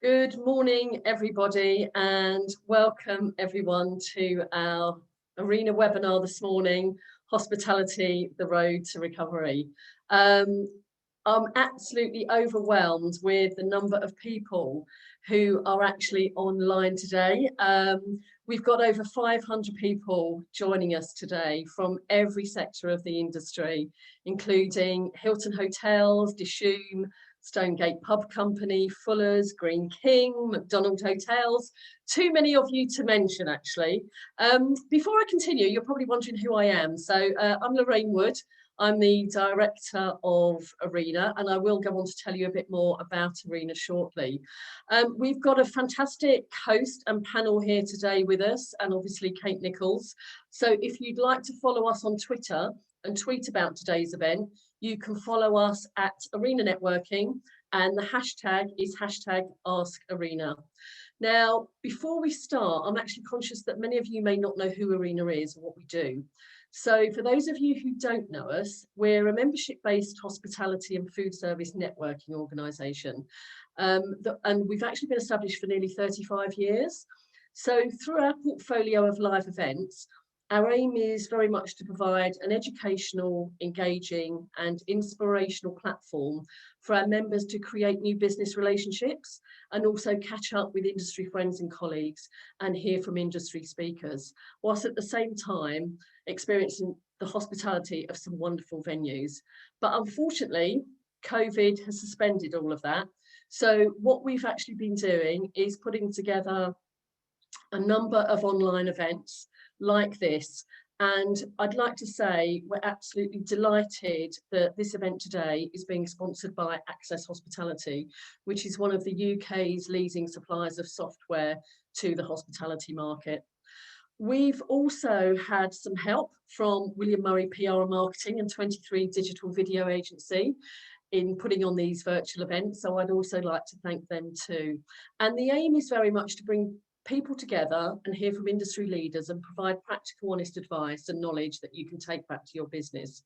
Good morning, everybody, and welcome everyone to our Arena webinar this morning, Hospitality, the Road to Recovery. I'm absolutely overwhelmed with the number of people who are actually online today. We've got over 500 people joining us today from every sector of the industry, including Hilton Hotels, Dishoom, Stonegate Pub Company, Fuller's, Green King, McDonald Hotels, too many of you to mention actually. Before I continue, you're probably wondering who I am. So I'm Lorraine Wood. I'm the director of Arena, and I will go on to tell you a bit more about Arena shortly. We've got a fantastic host and panel here today with us, and obviously Kate Nichols. So if you'd like to follow us on Twitter and tweet about today's event, you can follow us at Arena Networking, and the hashtag is #AskArena. Now, before we start, I'm actually conscious that many of you may not know who Arena is or what we do. So for those of you who don't know us, we're a membership-based hospitality and food service networking organisation. And we've actually been established for nearly 35 years. So through our portfolio of live events, our aim is very much to provide an educational, engaging and inspirational platform for our members to create new business relationships and also catch up with industry friends and colleagues and hear from industry speakers, whilst at the same time experiencing the hospitality of some wonderful venues. But unfortunately, COVID has suspended all of that. So what we've actually been doing is putting together a number of online events like this. And I'd like to say we're absolutely delighted that this event today is being sponsored by Access Hospitality, which is one of the UK's leading suppliers of software to the hospitality market. We've also had some help from William Murray PR and Marketing and 23 Digital Video Agency in putting on these virtual events. So I'd also like to thank them too. And the aim is very much to bring people together and hear from industry leaders and provide practical, honest advice and knowledge that you can take back to your business.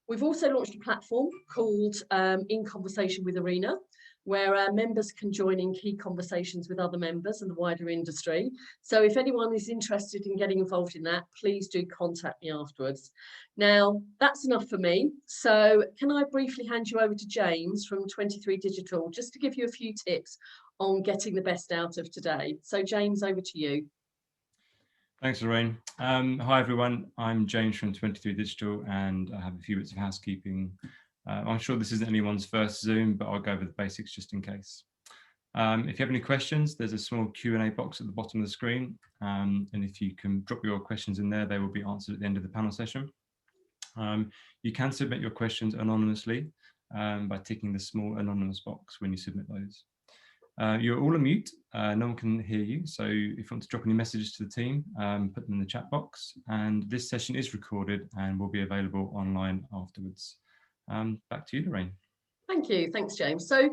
We've also launched a platform called In Conversation with Arena, where our members can join in key conversations with other members and the wider industry. So if anyone is interested in getting involved in that, please do contact me afterwards. Now, that's enough for me. So can I briefly hand you over to James from 23 Digital, just to give you a few tips on getting the best out of today. So James, over to you. Thanks, Lorraine. Hi, everyone. I'm James from 23 Digital, and I have a few bits of housekeeping. I'm sure this isn't anyone's first Zoom, but I'll go over the basics just in case. If you have any questions, there's a small Q&A box at the bottom of the screen. And if you can drop your questions in there, they will be answered at the end of the panel session. You can submit your questions anonymously by ticking the small anonymous box when you submit those. You're all on mute, no one can hear you, so if you want to drop any messages to the team, put them in the chat box, and this session is recorded and will be available online afterwards. Back to you, Lorraine. Thank you, thanks James. So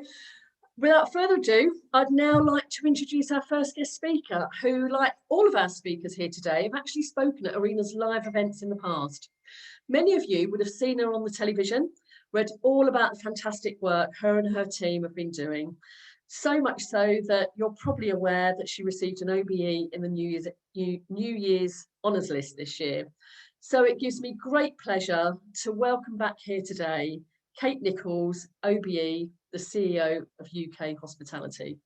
without further ado, I'd now like to introduce our first guest speaker, who, like all of our speakers here today, have actually spoken at Arena's live events in the past. Many of you would have seen her on the television, read all about the fantastic work her and her team have been doing. So much so that you're probably aware that she received an OBE in the New Year's Honours List this year. So it gives me great pleasure to welcome back here today, Kate Nichols, OBE, the CEO of UK Hospitality.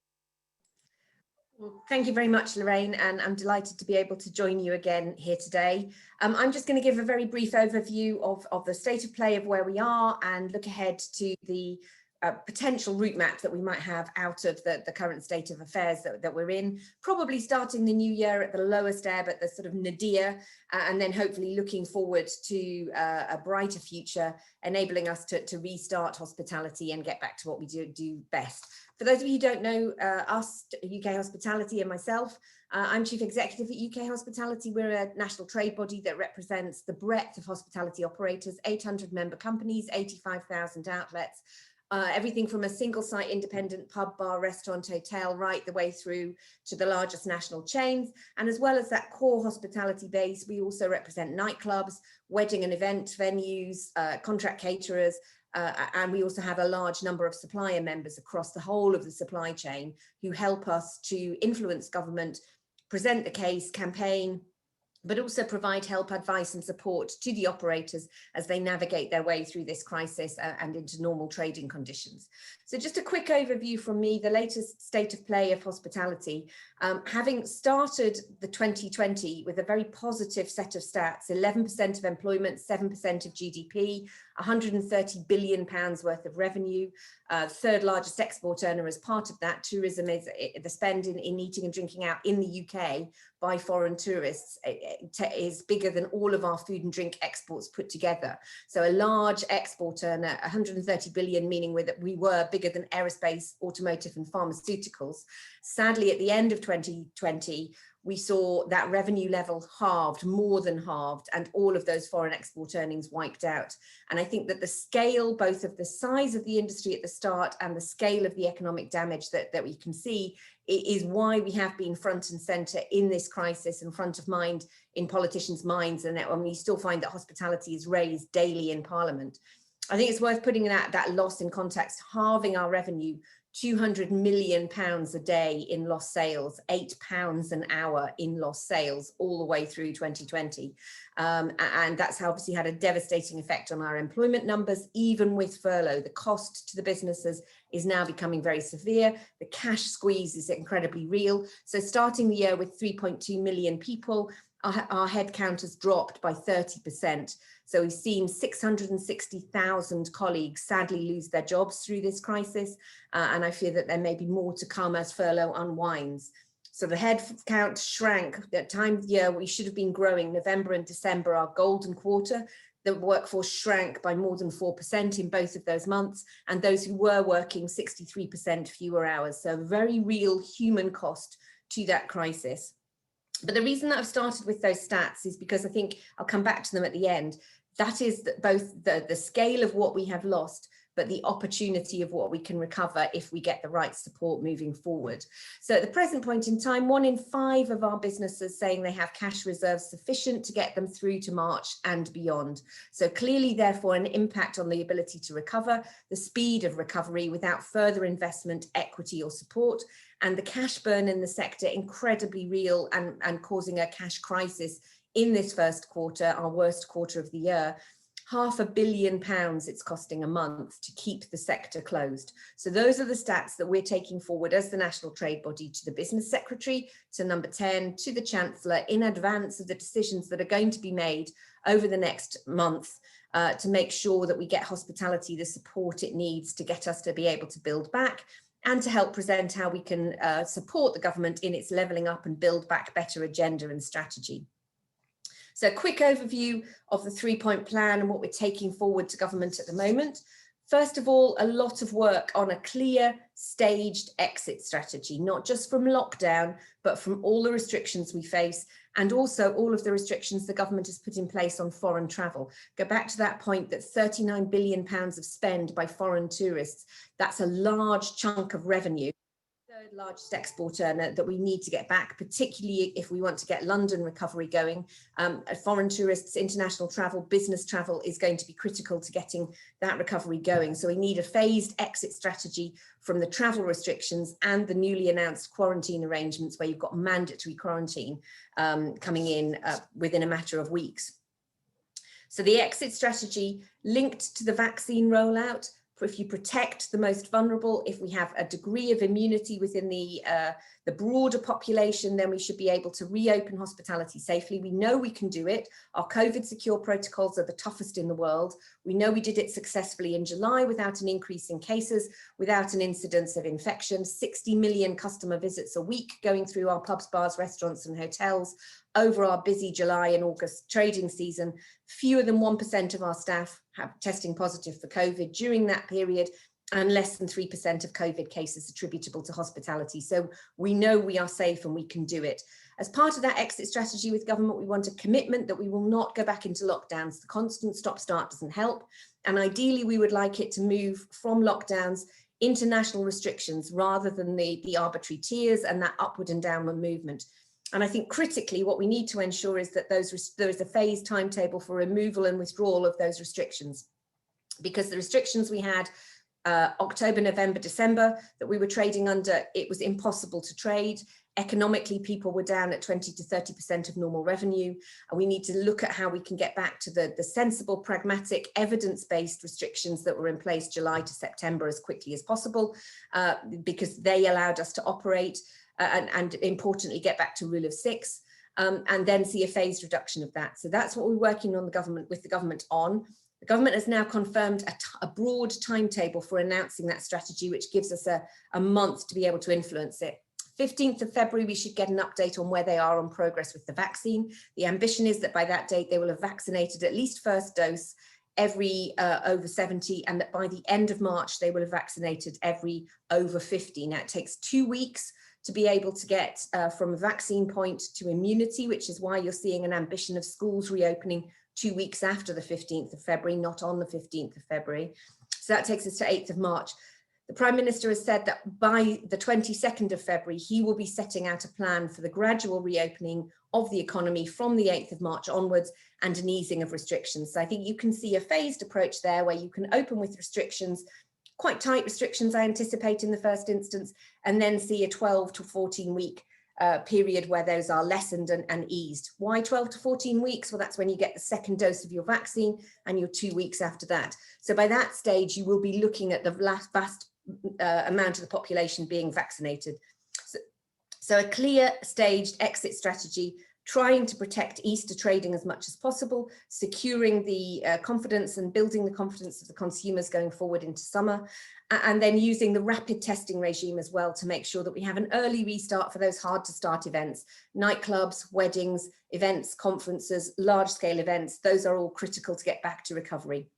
Well, thank you very much, Lorraine, and I'm delighted to be able to join you again here today. I'm just going to give a very brief overview of the state of play of where we are and look ahead to the potential route map that we might have out of the current state of affairs that we're in, probably starting the new year at the lowest ebb, at the sort of nadir, and then hopefully looking forward to a brighter future, enabling us to restart hospitality and get back to what we do best. For those of you who don't know us, UK Hospitality, and myself, I'm Chief Executive at UK Hospitality. We're a national trade body that represents the breadth of hospitality operators, 800 member companies, 85,000 outlets, everything from a single site independent pub, bar, restaurant, hotel, right the way through to the largest national chains. And as well as that core hospitality base, we also represent nightclubs, wedding and event venues, contract caterers, And we also have a large number of supplier members across the whole of the supply chain who help us to influence government, present the case, campaign, but also provide help, advice and support to the operators as they navigate their way through this crisis and into normal trading conditions. So just a quick overview from me, the latest state of play of hospitality. Having started the 2020 with a very positive set of stats, 11% of employment, 7% of GDP, 130 billion pounds worth of revenue, third largest export earner as part of that. Tourism is the spend in eating and drinking out in the UK by foreign tourists is bigger than all of our food and drink exports put together. So a large export earner, 130 billion, meaning that we were bigger than aerospace, automotive and pharmaceuticals. Sadly, at the end of 2020, we saw that revenue level halved, more than halved, and all of those foreign export earnings wiped out. And I think that the scale, both of the size of the industry at the start and the scale of the economic damage that we can see, is why we have been front and centre in this crisis and front of mind in politicians' minds, and that when we still find that hospitality is raised daily in Parliament. I think it's worth putting that loss in context, halving our revenue, £200 million a day in lost sales, £8 an hour in lost sales all the way through 2020. And that's obviously had a devastating effect on our employment numbers. Even with furlough, the cost to the businesses is now becoming very severe. The cash squeeze is incredibly real. So starting the year with 3.2 million people, our headcount has dropped by 30%. So we've seen 660,000 colleagues sadly lose their jobs through this crisis. And I fear that there may be more to come as furlough unwinds. So the headcount shrank. At time of year, we should have been growing. November and December, our golden quarter. The workforce shrank by more than 4% in both of those months. And those who were working, 63% fewer hours. So very real human cost to that crisis. But the reason that I've started with those stats is because I think I'll come back to them at the end. That is both the scale of what we have lost, but the opportunity of what we can recover if we get the right support moving forward. So at the present point in time, 1 in 5 of our businesses saying they have cash reserves sufficient to get them through to March and beyond. So clearly, therefore, an impact on the ability to recover, the speed of recovery without further investment, equity or support, and the cash burn in the sector incredibly real and causing a cash crisis in this first quarter, our worst quarter of the year. £500 million it's costing a month to keep the sector closed. So those are the stats that we're taking forward as the national trade body to the business secretary, to number 10, to the chancellor in advance of the decisions that are going to be made over the next month to make sure that we get hospitality the support it needs to get us to be able to build back, and to help present how we can support the government in its levelling up and build back better agenda and strategy. So a quick overview of the 3-point plan and what we're taking forward to government at the moment. First of all, a lot of work on a clear, staged exit strategy, not just from lockdown, but from all the restrictions we face, and also all of the restrictions the government has put in place on foreign travel. Go back to that point that £39 billion of spend by foreign tourists, that's a large chunk of revenue. Third largest export earner that we need to get back, particularly if we want to get London recovery going. Foreign tourists, international travel, business travel is going to be critical to getting that recovery going. So we need a phased exit strategy from the travel restrictions and the newly announced quarantine arrangements where you've got mandatory quarantine coming in within a matter of weeks. So the exit strategy linked to the vaccine rollout. If you protect the most vulnerable, if we have a degree of immunity within the broader population, then we should be able to reopen hospitality safely. We know we can do it. Our COVID secure protocols are the toughest in the world. We know we did it successfully in July without an increase in cases, without an incidence of infection, 60 million customer visits a week going through our pubs, bars, restaurants and hotels over our busy July and August trading season. Fewer than 1% of our staff have testing positive for COVID during that period, and less than 3% of COVID cases attributable to hospitality. So we know we are safe and we can do it. As part of that exit strategy with government, we want a commitment that we will not go back into lockdowns. The constant stop-start doesn't help. And ideally, we would like it to move from lockdowns into national restrictions rather than the arbitrary tiers and that upward and downward movement. And I think critically, what we need to ensure is that there is a phased timetable for removal and withdrawal of those restrictions. because the restrictions we had October, November, December that we were trading under, it was impossible to trade. Economically, people were down at 20 to 30% of normal revenue. And we need to look at how we can get back to the sensible, pragmatic, evidence-based restrictions that were in place July to September as quickly as possible, because they allowed us to operate and importantly, get back to rule of 6. And then see a phased reduction of that. So that's what we're working on with the government on. The government has now confirmed a broad timetable for announcing that strategy, which gives us a month to be able to influence it. 15th of February, we should get an update on where they are on progress with the vaccine. The ambition is that by that date, they will have vaccinated at least first dose every over 70, and that by the end of March, they will have vaccinated every over 50. Now, it takes 2 weeks to be able to get from a vaccine point to immunity, which is why you're seeing an ambition of schools reopening 2 weeks after the 15th of February, not on the 15th of February. So that takes us to 8th of March. The Prime Minister has said that by the 22nd of February, he will be setting out a plan for the gradual reopening of the economy from the 8th of March onwards and an easing of restrictions. So I think you can see a phased approach there where you can open with restrictions, quite tight restrictions, I anticipate in the first instance, and then see a 12 to 14 week period where those are lessened and eased. Why 12 to 14 weeks? Well, that's when you get the second dose of your vaccine and your 2 weeks after that. So by that stage, you will be looking at the vast amount of the population being vaccinated. So a clear staged exit strategy, trying to protect Easter trading as much as possible, securing the confidence and building the confidence of the consumers going forward into summer, and then using the rapid testing regime as well to make sure that we have an early restart for those hard to start events, nightclubs, weddings, events, conferences, large scale events. Those are all critical to get back to recovery.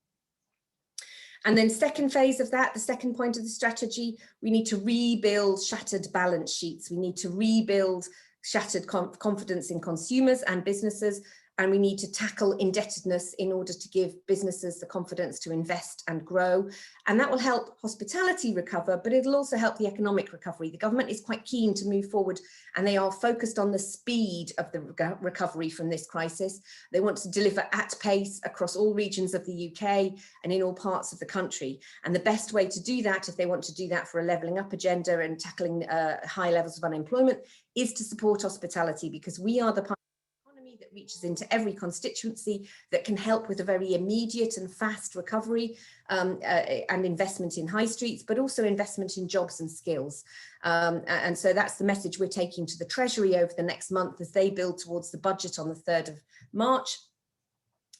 And then second phase of that, the second point of the strategy, we need to rebuild shattered balance sheets. We need to rebuild shattered confidence in consumers and businesses, and we need to tackle indebtedness in order to give businesses the confidence to invest and grow. And that will help hospitality recover, but it'll also help the economic recovery. The government is quite keen to move forward, and they are focused on the speed of the recovery from this crisis. They want to deliver at pace across all regions of the UK and in all parts of the country. And the best way to do that, if they want to do that for a levelling up agenda and tackling high levels of unemployment, is to support hospitality, because we are the part of the economy that reaches into every constituency, that can help with a very immediate and fast recovery and investment in high streets, but also investment in jobs and skills. And so that's the message we're taking to the Treasury over the next month as they build towards the budget on the 3rd of March.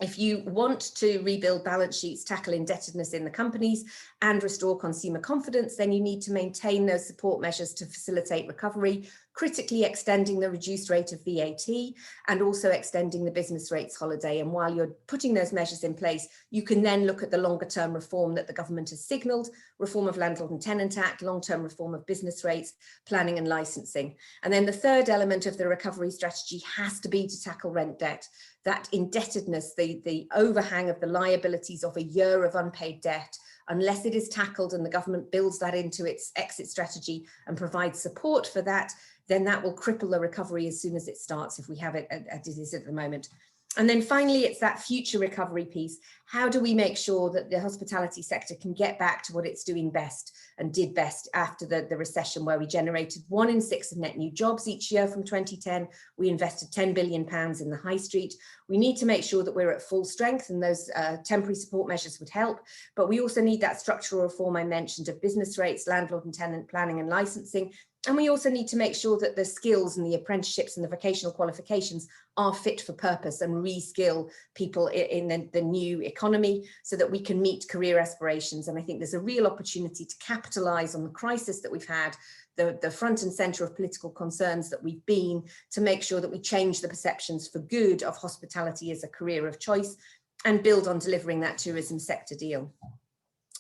If you want to rebuild balance sheets, tackle indebtedness in the companies and restore consumer confidence, then you need to maintain those support measures to facilitate recovery, critically extending the reduced rate of VAT and also extending the business rates holiday. And while you're putting those measures in place, you can then look at the longer term reform that the government has signalled, reform of Landlord and Tenant Act, long-term reform of business rates, planning and licensing. And then the third element of the recovery strategy has to be to tackle rent debt. That indebtedness, the overhang of the liabilities of a year of unpaid debt, unless it is tackled and the government builds that into its exit strategy and provides support for that, then that will cripple the recovery as soon as it starts, if we have it as it is at the moment. And then finally, it's that future recovery piece. How do we make sure that the hospitality sector can get back to what it's doing best and did best after the recession, where we generated 1 in 6 of net new jobs each year from 2010. We invested £10 billion in the high street. We need to make sure that we're at full strength, and those temporary support measures would help. But we also need that structural reform I mentioned of business rates, landlord and tenant planning and licensing. And we also need to make sure that the skills and the apprenticeships and the vocational qualifications are fit for purpose and reskill people in the new economy so that we can meet career aspirations. And I think there's a real opportunity to capitalise on the crisis that we've had, the front and centre of political concerns that we've been, to make sure that we change the perceptions for good of hospitality as a career of choice and build on delivering that tourism sector deal.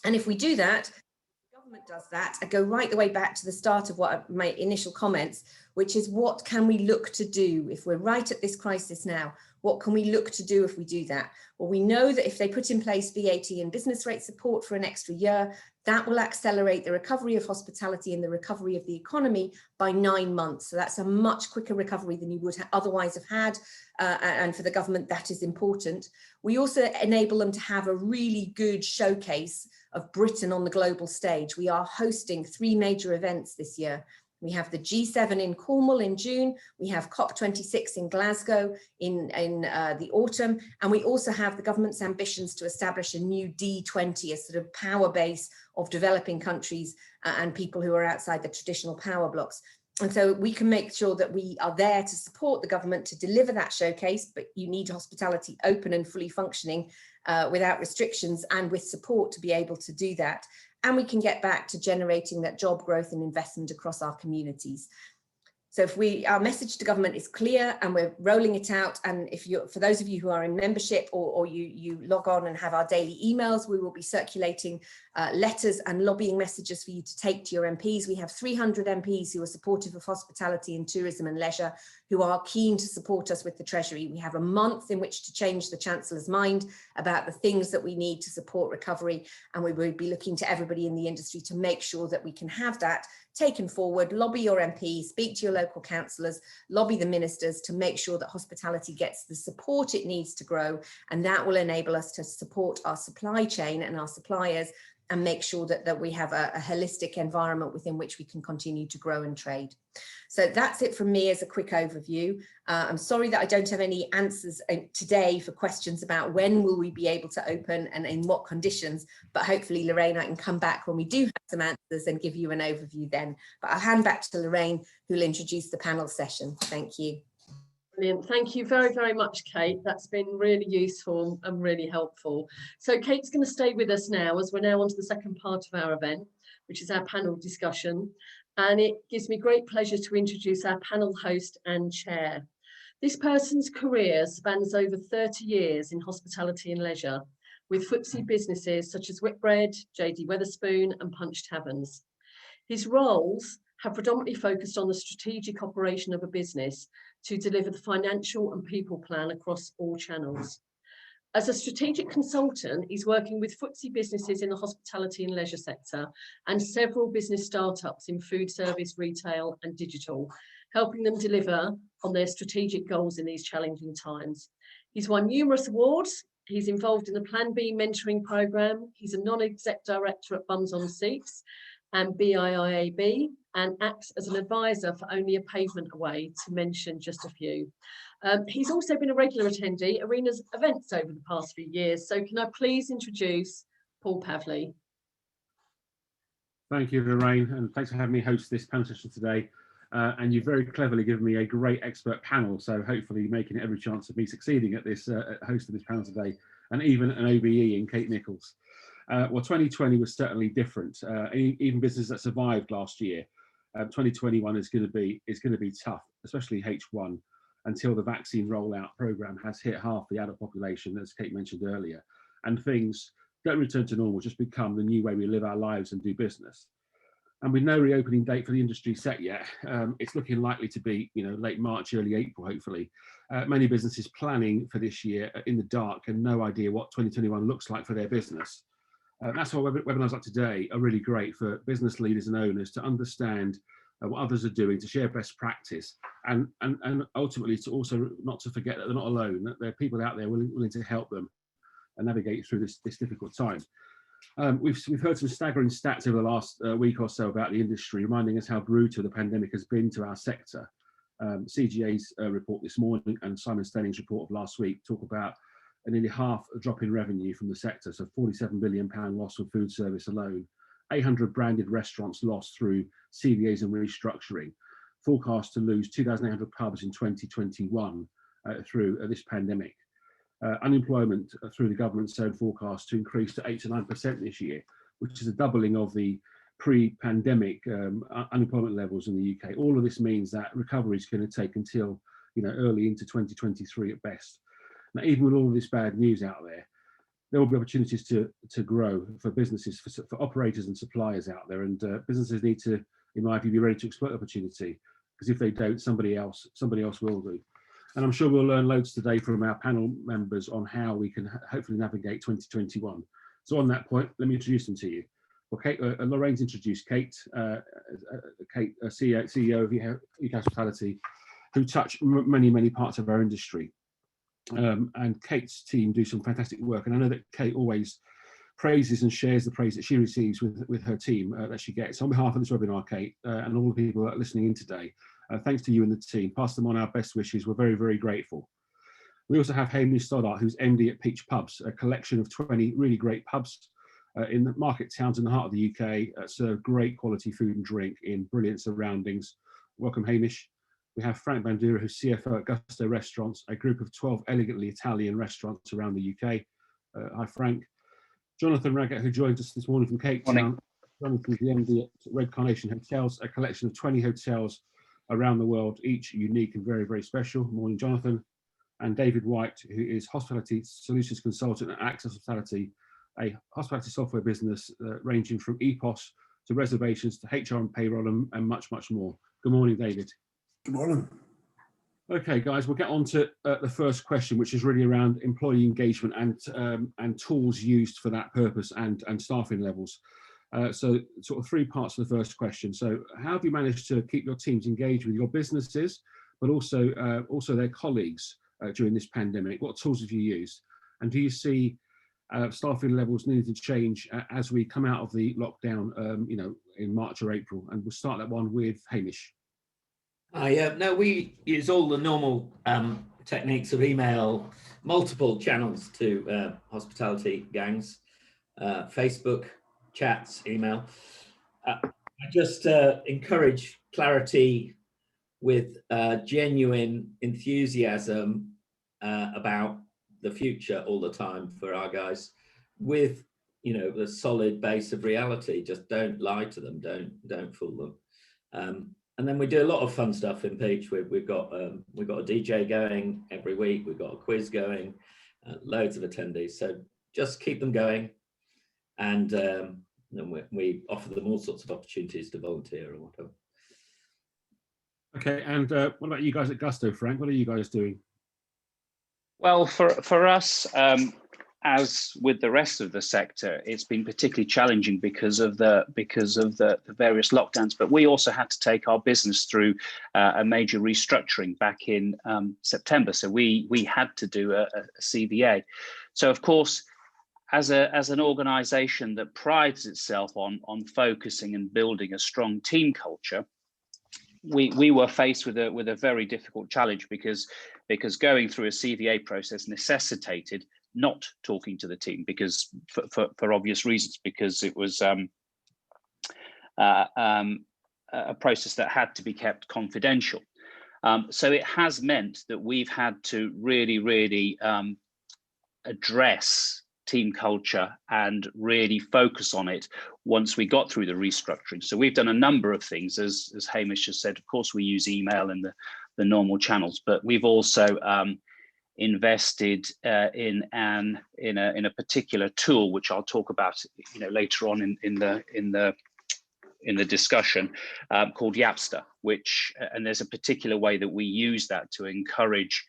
And if we do that, does that, I go right the way back to the start of my initial comments, which is what can we look to do if we're right at this crisis now? What can we look to do if we do that? Well, we know that if they put in place VAT and business rate support for an extra year, that will accelerate the recovery of hospitality and the recovery of the economy by 9 months. So that's a much quicker recovery than you would otherwise have had. And for the government, that is important. We also enable them to have a really good showcase of Britain on the global stage. We are hosting 3 major events this year. We have the G7 in Cornwall in June, we have COP26 in Glasgow in the autumn, and we also have the government's ambitions to establish a new D20, a sort of power base of developing countries and people who are outside the traditional power blocks. And so we can make sure that we are there to support the government to deliver that showcase, but you need hospitality open and fully functioning without restrictions and with support to be able to do that. And we can get back to generating that job growth and investment across our communities. So if our message to government is clear and we're rolling it out, and for those of you who are in membership or you log on and have our daily emails, we will be circulating letters and lobbying messages for you to take to your MPs. We have 300 MPs who are supportive of hospitality and tourism and leisure, who are keen to support us with the Treasury. We have a month in which to change the Chancellor's mind about the things that we need to support recovery, and we will be looking to everybody in the industry to make sure that we can have that taken forward. Lobby your MP, speak to your local councillors, lobby the ministers to make sure that hospitality gets the support it needs to grow, and that will enable us to support our supply chain and our suppliers and make sure that we have a holistic environment within which we can continue to grow and trade. So that's it from me as a quick overview. I'm sorry that I don't have any answers today for questions about when will we be able to open and in what conditions, but hopefully, Lorraine, I can come back when we do have some answers and give you an overview then. But I'll hand back to Lorraine, who'll introduce the panel session. Thank you. Brilliant. Thank you very, very much, Kate. That's been really useful and really helpful. So Kate's going to stay with us now as we're now on to the second part of our event, which is our panel discussion. And it gives me great pleasure to introduce our panel host and chair. This person's career spans over 30 years in hospitality and leisure, with FTSE businesses such as Whitbread, JD Wetherspoon and Punch Taverns. His roles have predominantly focused on the strategic operation of a business to deliver the financial and people plan across all channels. As a strategic consultant, he's working with FTSE businesses in the hospitality and leisure sector and several business startups in food service, retail and digital, helping them deliver on their strategic goals in these challenging times. He's won numerous awards. He's involved in the Plan B mentoring programme. He's a non-exec director at Bums on Seats and BIIAB, and acts as an advisor for Only a Pavement Away, to mention just a few. He's also been a regular attendee at Arena's events over the past few years. So can I please introduce Paul Pavley? Thank you, Lorraine, and thanks for having me host this panel session today. And you've very cleverly given me a great expert panel, so hopefully making every chance of me succeeding at this hosting this panel today, and even an OBE in Kate Nichols. Well, 2020 was certainly different. Even businesses that survived last year, 2021 is going to be tough, especially H1, until the vaccine rollout program has hit half the adult population, as Kate mentioned earlier, and things don't return to normal, just become the new way we live our lives and do business. And with no reopening date for the industry set yet, it's looking likely to be, late March, early April, hopefully. Many businesses planning for this year in the dark and no idea what 2021 looks like for their business. That's why webinars like today are really great for business leaders and owners to understand what others are doing, to share best practice, and ultimately to also not to forget that they're not alone, that there are people out there willing to help them and navigate through this difficult time. We've heard some staggering stats over the last week or so about the industry, reminding us how brutal the pandemic has been to our sector. CGA's report this morning and Simon Stanning's report of last week talk about a nearly half a drop in revenue from the sector, so £47 billion loss of food service alone, 800 branded restaurants lost through CVAs and restructuring, forecast to lose 2,800 pubs in 2021 through this pandemic. Unemployment through the government's own forecast to increase to 8 to 9% this year, which is a doubling of the pre-pandemic unemployment levels in the UK. All of this means that recovery is going to take until early into 2023 at best. Now, even with all of this bad news out there, there will be opportunities to grow for businesses, for operators and suppliers out there, and businesses need to, in my view, be ready to exploit opportunity, because if they don't, somebody else will do. And I'm sure we'll learn loads today from our panel members on how we can hopefully navigate 2021. So on that point, let me introduce them to you. Well, Kate, Lorraine's introduced Kate, CEO of UK Hospitality, who touch many parts of our industry. And Kate's team do some fantastic work. And I know that Kate always praises and shares the praise that she receives with her team that she gets. On behalf of this webinar, Kate, and all the people that are listening in today, thanks to you and the team. Pass them on our best wishes. We're very grateful. We also have Hamish Stoddart, who's MD at Peach Pubs, a collection of 20 really great pubs in the market towns in the heart of the UK, serve great quality food and drink in brilliant surroundings. Welcome, Hamish. We have Frank Bandura, who's CFO at Gusto Restaurants, a group of 12 elegantly Italian restaurants around the UK. Hi, Frank. Jonathan Raggett, who joins us this morning from Cape Town. Jonathan's the MD at Red Carnation Hotels, a collection of 20 hotels around the world, each unique and very special. Morning, Jonathan. And David White, who is Hospitality Solutions Consultant at Access Hospitality, a hospitality software business ranging from EPOS to reservations to HR and payroll and much more. Good morning, David. Good morning. Okay, guys, we'll get on to the first question, which is really around employee engagement and tools used for that purpose and staffing levels. So sort of three parts of the first question. So how have you managed to keep your teams engaged with your businesses, but also their colleagues during this pandemic? What tools have you used? And do you see staffing levels needing to change as we come out of the lockdown, in March or April? And we'll start that one with Hamish. No, we use all the normal techniques of email, multiple channels to hospitality gangs, Facebook, chats, email. I just encourage clarity with genuine enthusiasm about the future all the time for our guys, with the solid base of reality. Just don't lie to them, don't fool them. And then we do a lot of fun stuff in Peach. We've got a DJ going every week. We've got a quiz going, loads of attendees. So just keep them going, and then we offer them all sorts of opportunities to volunteer or whatever. Okay, and what about you guys at Gusto, Frank? What are you guys doing? Well, for us, as with the rest of the sector, it's been particularly challenging because of the various lockdowns. But we also had to take our business through a major restructuring back in September. So we had to do a CVA. So of course, as an organisation that prides itself on focusing and building a strong team culture, we were faced with a very difficult challenge because going through a CVA process necessitated not talking to the team, because for obvious reasons, because it was a process that had to be kept confidential. So it has meant that we've had to really address team culture and really focus on it once we got through the restructuring. So we've done a number of things, as Hamish has said. Of course, we use email and the normal channels, but we've also invested in a particular tool, which I'll talk about later on in the discussion, called Yapster, and there's a particular way that we use that to encourage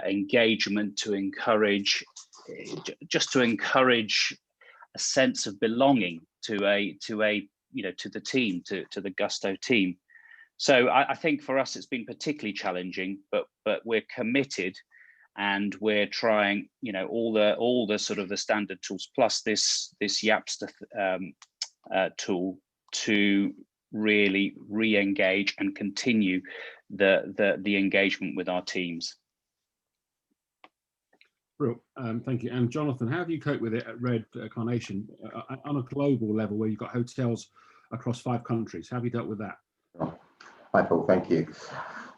engagement, to encourage a sense of belonging to the team, to the Gusto team. So I think for us it's been particularly challenging, but we're committed. And we're trying, all the sort of the standard tools plus this Yapster tool to really re-engage and continue the engagement with our teams. Brilliant. Thank you. And Jonathan, how have you coped with it at Red Carnation on a global level, where you've got hotels across 5 countries? How have you dealt with that? Hi, Paul. Thank you.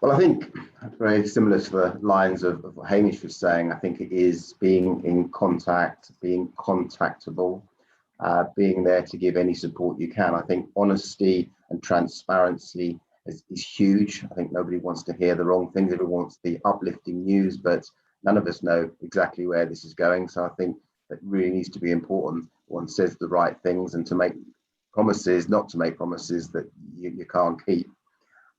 Well, I think very similar to the lines of what Hamish was saying. I think it is being in contact, being contactable, being there to give any support you can. I think honesty and transparency is huge. I think nobody wants to hear the wrong things. Everyone wants the uplifting news, but none of us know exactly where this is going. So I think that really needs to be important. One says the right things, and to make promises, not to make promises that you can't keep.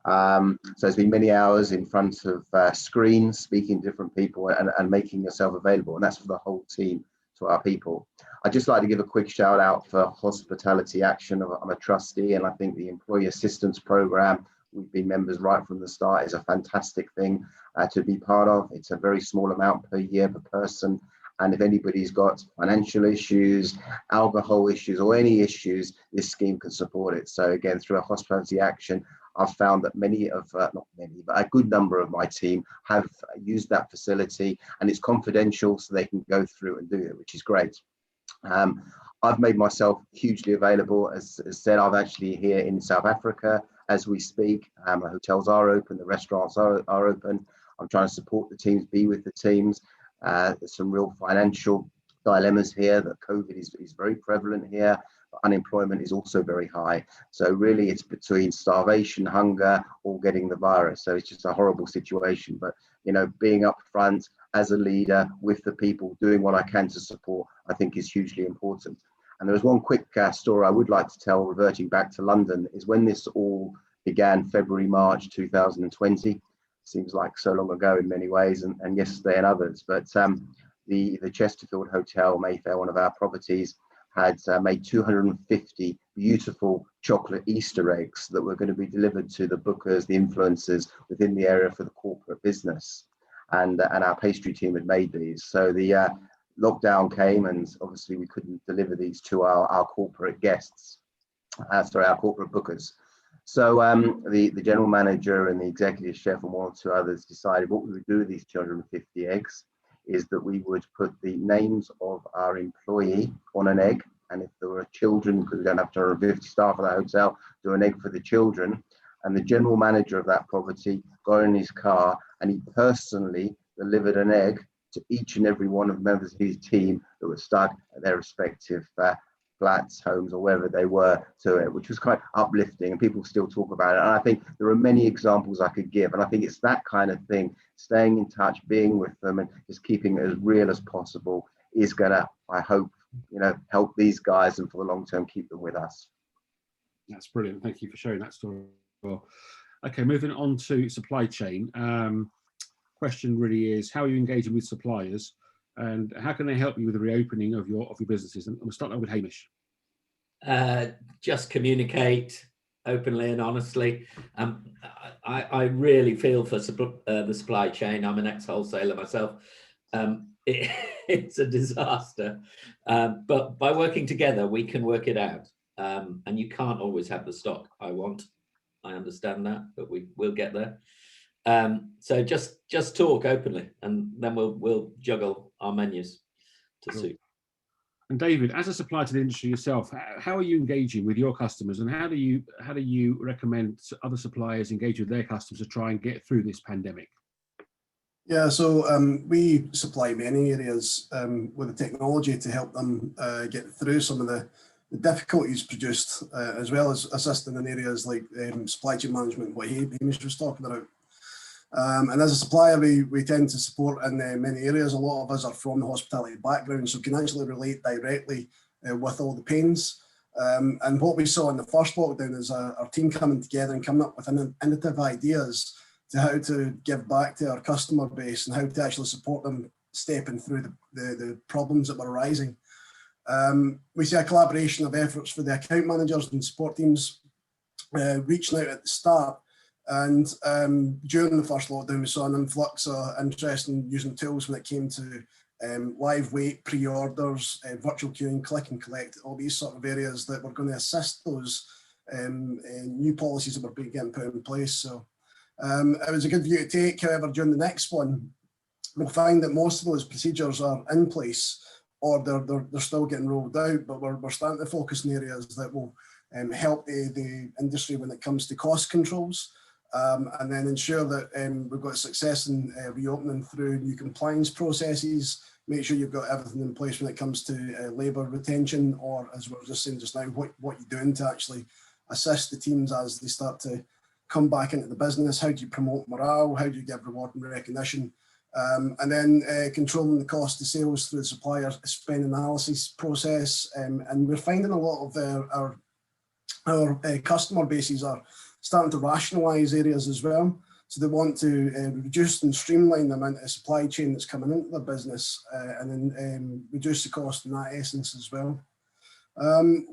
So there's been many hours in front of screens, speaking to different people and making yourself available. And that's for the whole team, to our people. I'd just like to give a quick shout out for Hospitality Action. I'm a trustee, and I think the Employee Assistance Programme, we've been members right from the start, is a fantastic thing to be part of. It's a very small amount per year per person. And if anybody's got financial issues, alcohol issues, or any issues, this scheme can support it. So again, through a Hospitality Action, I've found that many of, not many, but a good number of my team have used that facility, and it's confidential, so they can go through and do it, which is great. I've made myself hugely available. As said, I'm actually here in South Africa as we speak. The hotels are open, the restaurants are open. I'm trying to support the teams, be with the teams. There's some real financial dilemmas here, that COVID is very prevalent here. Unemployment is also very high. So really it's between starvation, hunger, or getting the virus. So it's just a horrible situation. But, you know, being up front as a leader with the people, doing what I can to support, I think is hugely important. And there was one quick story I would like to tell, reverting back to London, is when this all began, February, March 2020. Seems like so long ago in many ways, and yesterday in others. But the Chesterfield Hotel, Mayfair, one of our properties, had made 250 beautiful chocolate Easter eggs that were going to be delivered to the bookers, the influencers within the area for the corporate business. And our pastry team had made these. So the lockdown came, and obviously we couldn't deliver these to our corporate guests, our corporate bookers. So the general manager and the executive chef and one or two others decided what we would do with these 250 eggs is that we would put the names of our employee on an egg, and if there were children, because we don't have 250 staff at the hotel, do an egg for the children. And the general manager of that property got in his car and he personally delivered an egg to each and every one of the members of his team that were stuck at their respective flats, homes, or wherever they were, to it, which was quite uplifting, and people still talk about it. And I think there are many examples I could give, and I think it's that kind of thing, staying in touch, being with them, and just keeping it as real as possible is gonna, I hope, you know, help these guys, and for the long term keep them with us. That's brilliant. Thank you for sharing that story. Well, okay, moving on to supply chain. Question really is, how are you engaging with suppliers, and how can they help you with the reopening of your businesses? And we'll start out with Hamish. Just communicate openly and honestly. I really feel for the supply chain. I'm an ex-wholesaler myself. It's a disaster, but by working together we can work it out, and you can't always have the stock I want. I understand that, but we'll get there. So just talk openly, and then we'll juggle our menus to suit. And David, as a supplier to the industry yourself, how are you engaging with your customers, and how do you recommend other suppliers engage with their customers to try and get through this pandemic? Yeah, so we supply many areas with the technology to help them get through some of the difficulties produced, as well as assisting in areas like supply chain management, what Hamish was talking about. And as a supplier, we tend to support in many areas. A lot of us are from the hospitality background, so can actually relate directly with all the pains. And what we saw in the first lockdown is our team coming together and coming up with innovative ideas to how to give back to our customer base and how to actually support them stepping through the problems that were arising. We see a collaboration of efforts for the account managers and support teams reaching out at the start. And during the first lockdown, we saw an influx of interest in using tools when it came to live wait, pre-orders, virtual queuing, click and collect, all these sort of areas that were going to assist those new policies that were being put in place. So it was a good view to take. However, during the next one, we'll find that most of those procedures are in place, or they're still getting rolled out, but we're starting to focus in areas that will help the industry when it comes to cost controls. And then ensure that we've got success in reopening through new compliance processes, make sure you've got everything in place when it comes to labour retention, or as we were just saying just now, what you're doing to actually assist the teams as they start to come back into the business. How do you promote morale? How do you give reward and recognition? And then controlling the cost of sales through the supplier spend analysis process. And we're finding a lot of our customer bases are starting to rationalise areas as well. So they want to reduce and streamline the amount of supply chain that's coming into their business, and then reduce the cost in that essence as well.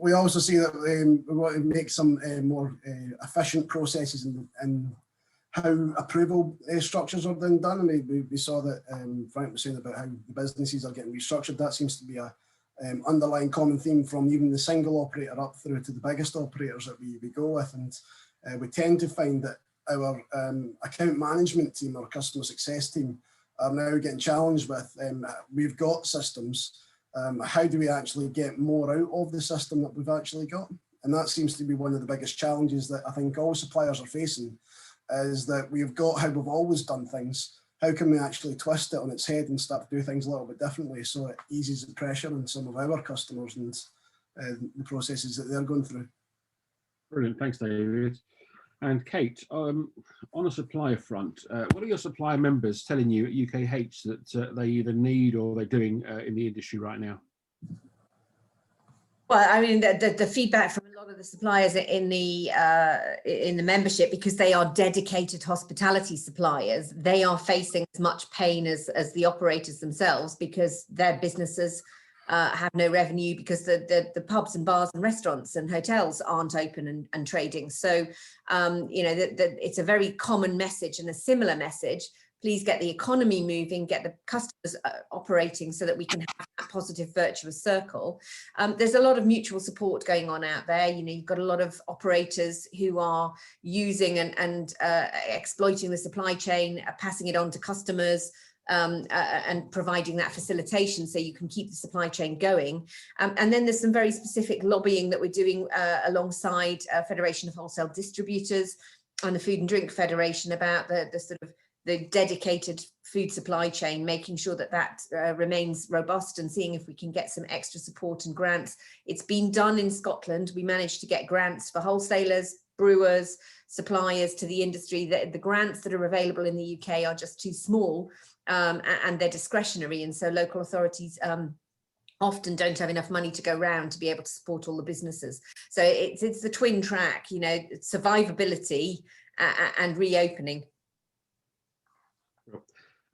We also see that we want to make some more efficient processes in how approval structures are then done. And we saw that Frank was saying about how the businesses are getting restructured. That seems to be a underlying common theme from even the single operator up through to the biggest operators that we go with. And we tend to find that our account management team, our customer success team, are now getting challenged with, we've got systems, how do we actually get more out of the system that we've actually got? And that seems to be one of the biggest challenges that I think all suppliers are facing, is that we've got how we've always done things. How can we actually twist it on its head and start to do things a little bit differently so it eases the pressure on some of our customers and the processes that they're going through? Brilliant, thanks, David. And Kate, on a supplier front, what are your supplier members telling you at UKH that they either need or they're doing in the industry right now? Well, I mean, the feedback from a lot of the suppliers in the membership, because they are dedicated hospitality suppliers, they are facing as much pain as the operators themselves, because their businesses have no revenue, because the pubs and bars and restaurants and hotels aren't open and trading. So, you know, it's a very common message and a similar message. Please get the economy moving, get the customers operating so that we can have that positive virtuous circle. There's a lot of mutual support going on out there. You know, you've got a lot of operators who are using and exploiting the supply chain, passing it on to customers, and providing that facilitation so you can keep the supply chain going. And then there's some very specific lobbying that we're doing alongside Federation of Wholesale Distributors and the Food and Drink Federation about the sort of the dedicated food supply chain, making sure that remains robust and seeing if we can get some extra support and grants. It's been done in Scotland. We managed to get grants for wholesalers, brewers, suppliers to the industry. The grants that are available in the UK are just too small, and they're discretionary. And so local authorities often don't have enough money to go around to be able to support all the businesses. So it's the twin track, you know, survivability and reopening.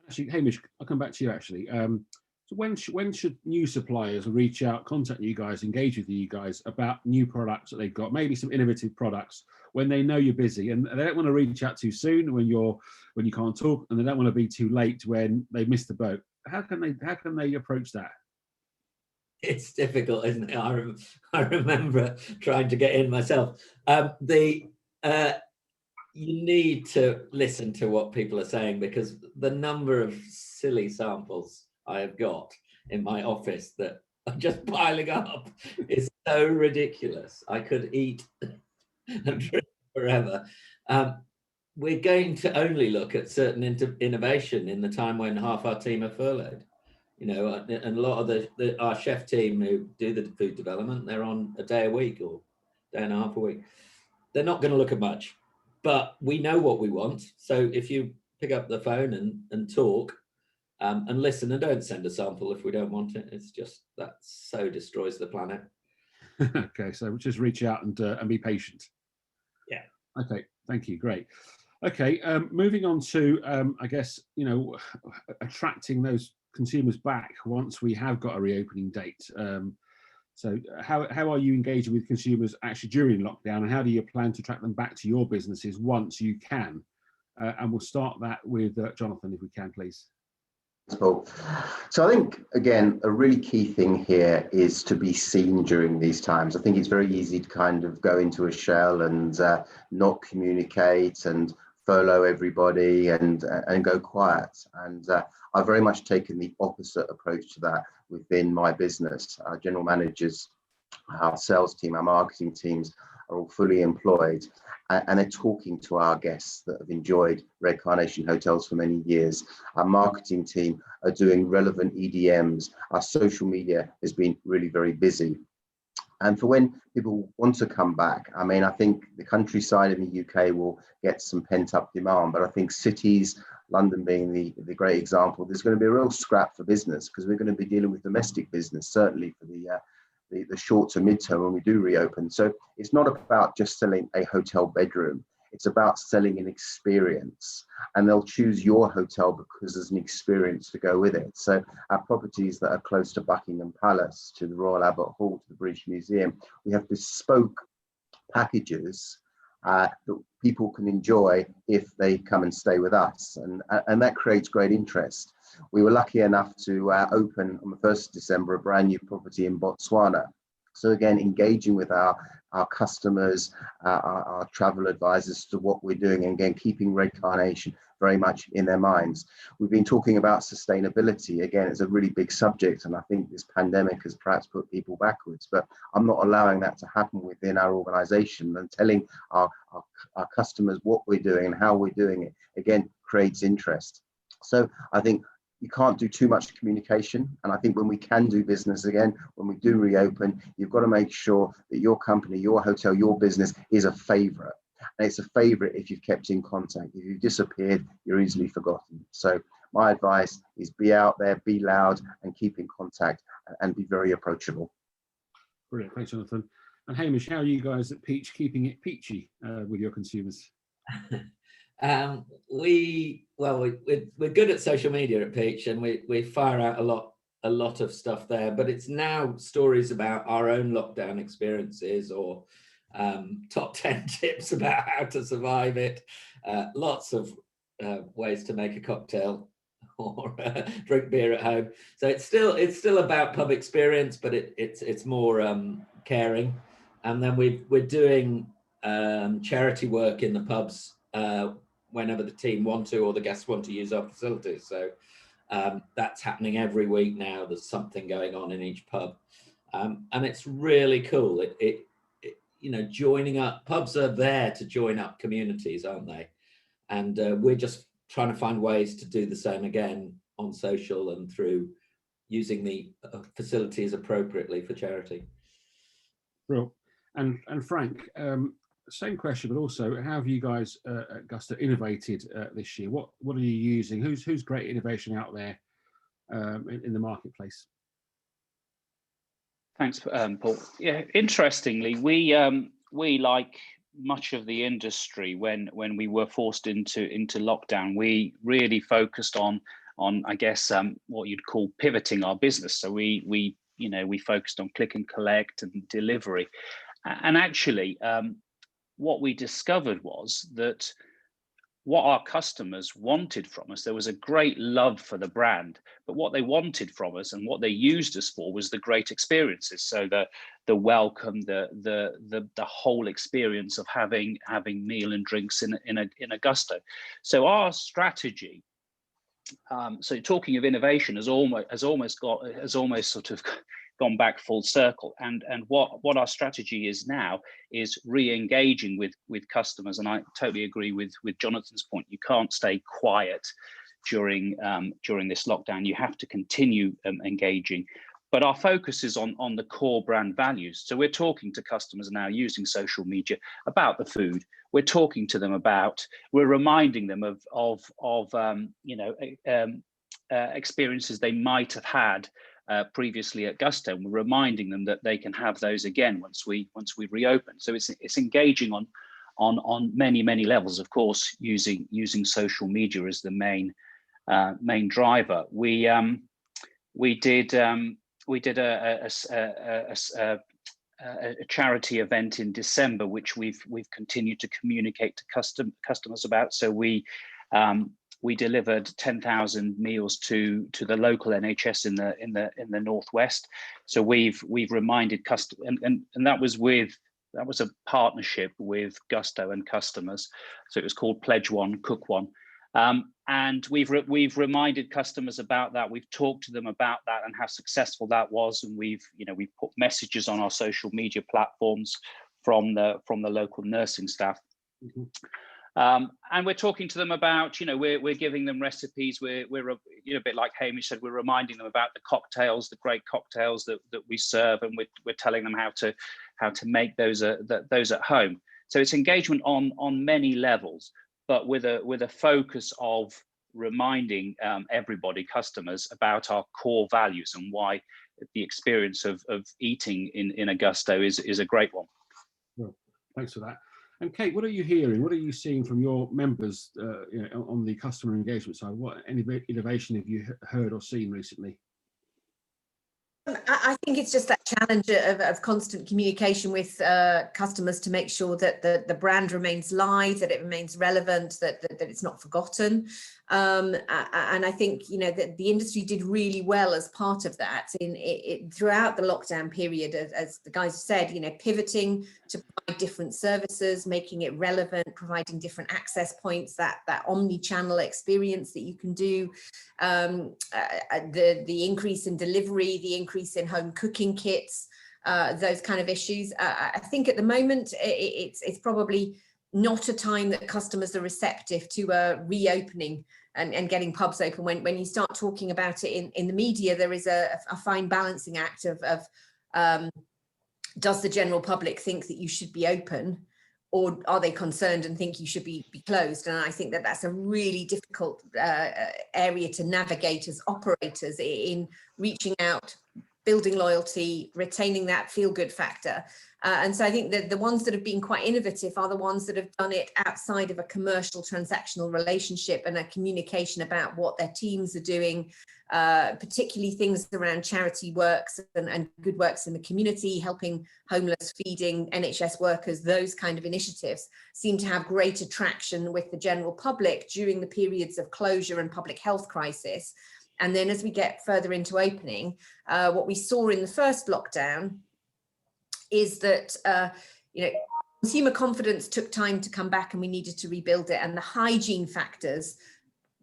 Actually, Hamish, I'll come back to you actually. So when should new suppliers reach out, contact you guys, engage with you guys about new products that they've got, maybe some innovative products, when they know you're busy and they don't want to reach out too soon when you can't talk, and they don't want to be too late when they've missed the boat? How can they approach that? It's difficult, isn't it? I remember trying to get in myself. You need to listen to what people are saying, because the number of silly samples I have got in my office that are just piling up is so ridiculous. I could eat and drink forever. We're going to only look at certain innovation in the time when half our team are furloughed. You know, and a lot of our chef team who do the food development, they're on a day a week or day and a half a week. They're not going to look at much. But we know what we want. So if you pick up the phone and talk and listen, and don't send a sample if we don't want it, it's just that so destroys the planet. Okay, so just reach out and be patient. Yeah. Okay, thank you. Great. Okay, moving on to I guess, you know, attracting those consumers back once we have got a reopening date. So how are you engaging with consumers actually during lockdown, and how do you plan to attract them back to your businesses once you can? And we'll start that with Jonathan, if we can, please. Paul. So I think, again, a really key thing here is to be seen during these times. I think it's very easy to kind of go into a shell and not communicate and furlough everybody and go quiet. And I've very much taken the opposite approach to that within my business. Our general managers, our sales team, our marketing teams are all fully employed, and they're talking to our guests that have enjoyed Red Carnation Hotels for many years. Our marketing team are doing relevant EDMs. Our social media has been really very busy. And for when people want to come back, I mean, I think the countryside in the UK will get some pent-up demand, but I think cities, London being the great example, there's going to be a real scrap for business, because we're going to be dealing with domestic business, certainly for the short to mid-term when we do reopen. So it's not about just selling a hotel bedroom. It's about selling an experience, and they'll choose your hotel because there's an experience to go with it. So our properties that are close to Buckingham Palace, to the Royal Albert Hall, to the British Museum, we have bespoke packages that people can enjoy if they come and stay with us, and that creates great interest. We were lucky enough to open on the 1st of December a brand new property in Botswana. So again, engaging with our customers, our travel advisors to what we're doing, and again, keeping Red Carnation very much in their minds. We've been talking about sustainability. Again, it's a really big subject, and I think this pandemic has perhaps put people backwards, but I'm not allowing that to happen within our organization, and telling our customers what we're doing and how we're doing it, again, creates interest. So I think you can't do too much communication. And I think when we can do business again, when we do reopen, you've got to make sure that your company, your hotel, your business is a favorite. And it's a favorite if you've kept in contact. If you've disappeared, you're easily forgotten. So my advice is be out there, be loud, and keep in contact, and be very approachable. Brilliant. Thanks, Jonathan. And Hamish, how are you guys at Peach keeping it peachy with your consumers? We're good at social media at Peach, and we fire out a lot of stuff there, but it's now stories about our own lockdown experiences, or top 10 tips about how to survive it, lots of ways to make a cocktail or drink beer at home. So it's still about pub experience, but it's more caring. And then we're doing charity work in the pubs whenever the team want to, or the guests want to use our facilities. So that's happening every week now. There's something going on in each pub, and it's really cool. It you know, joining up, pubs are there to join up communities, aren't they? And we're just trying to find ways to do the same again on social and through using the facilities appropriately for charity. Real. And Frank, same question, but also, how have you guys at Gusto innovated this year? What are you using? Who's great innovation out there in the marketplace? Thanks, Paul. Yeah, interestingly, we like much of the industry, when we were forced into lockdown, we really focused on I guess what you'd call pivoting our business. So we focused on click and collect and delivery, and actually what we discovered was that what our customers wanted from us, there was a great love for the brand, but what they wanted from us and what they used us for was the great experiences. So the welcome, the whole experience of having meal and drinks in a Gusto. So our strategy, so talking of innovation, has almost sort of gone back full circle, and what our strategy is now is re-engaging with customers. And I totally agree with Jonathan's point. You can't stay quiet during this lockdown. You have to continue engaging, but our focus is on the core brand values. So we're talking to customers now using social media about the food. We're talking to them we're reminding them of experiences they might have had previously at Gusto, and we're reminding them that they can have those again once we reopen. So it's engaging on many levels. Of course, using social media as the main driver. We did a charity event in December, which we've continued to communicate to customers about. So we delivered 10,000 meals to the local NHS in the Northwest. So we've reminded customers, and that was a partnership with Gusto and customers. So it was called Pledge One, Cook One, and we've reminded customers about that. We've talked to them about that and how successful that was, and we've put messages on our social media platforms from the local nursing staff. Mm-hmm. And we're talking to them about, we're giving them recipes. We're a bit like Hamish said, we're reminding them about the cocktails, the great cocktails that we serve, and we're telling them how to make those at home. So it's engagement on many levels, but with a focus of reminding everybody, customers, about our core values and why the experience of eating in a Gusto is a great one. Well, thanks for that. And Kate, what are you hearing? What are you seeing from your members on the customer engagement side? What any innovation have you heard or seen recently? I think it's just that challenge of constant communication with customers to make sure that the brand remains live, that it remains relevant, that it's not forgotten. And I think, that the industry did really well as part of that throughout the lockdown period, as the guys said, pivoting to provide different services, making it relevant, providing different access points, that omni-channel experience that you can do, the increase in delivery, the increase in home cooking kits, those kind of issues. I think at the moment it's probably not a time that customers are receptive to reopening and getting pubs open. When you start talking about it in the media, there is a fine balancing act of does the general public think that you should be open, or are they concerned and think you should be closed? And I think that that's a really difficult area to navigate as operators in reaching out, building loyalty, retaining that feel-good factor. And so I think that the ones that have been quite innovative are the ones that have done it outside of a commercial transactional relationship and a communication about what their teams are doing, particularly things around charity works and good works in the community, helping homeless, feeding NHS workers. Those kind of initiatives seem to have greater traction with the general public during the periods of closure and public health crisis. And then as we get further into opening, what we saw in the first lockdown is that, consumer confidence took time to come back and we needed to rebuild it. And the hygiene factors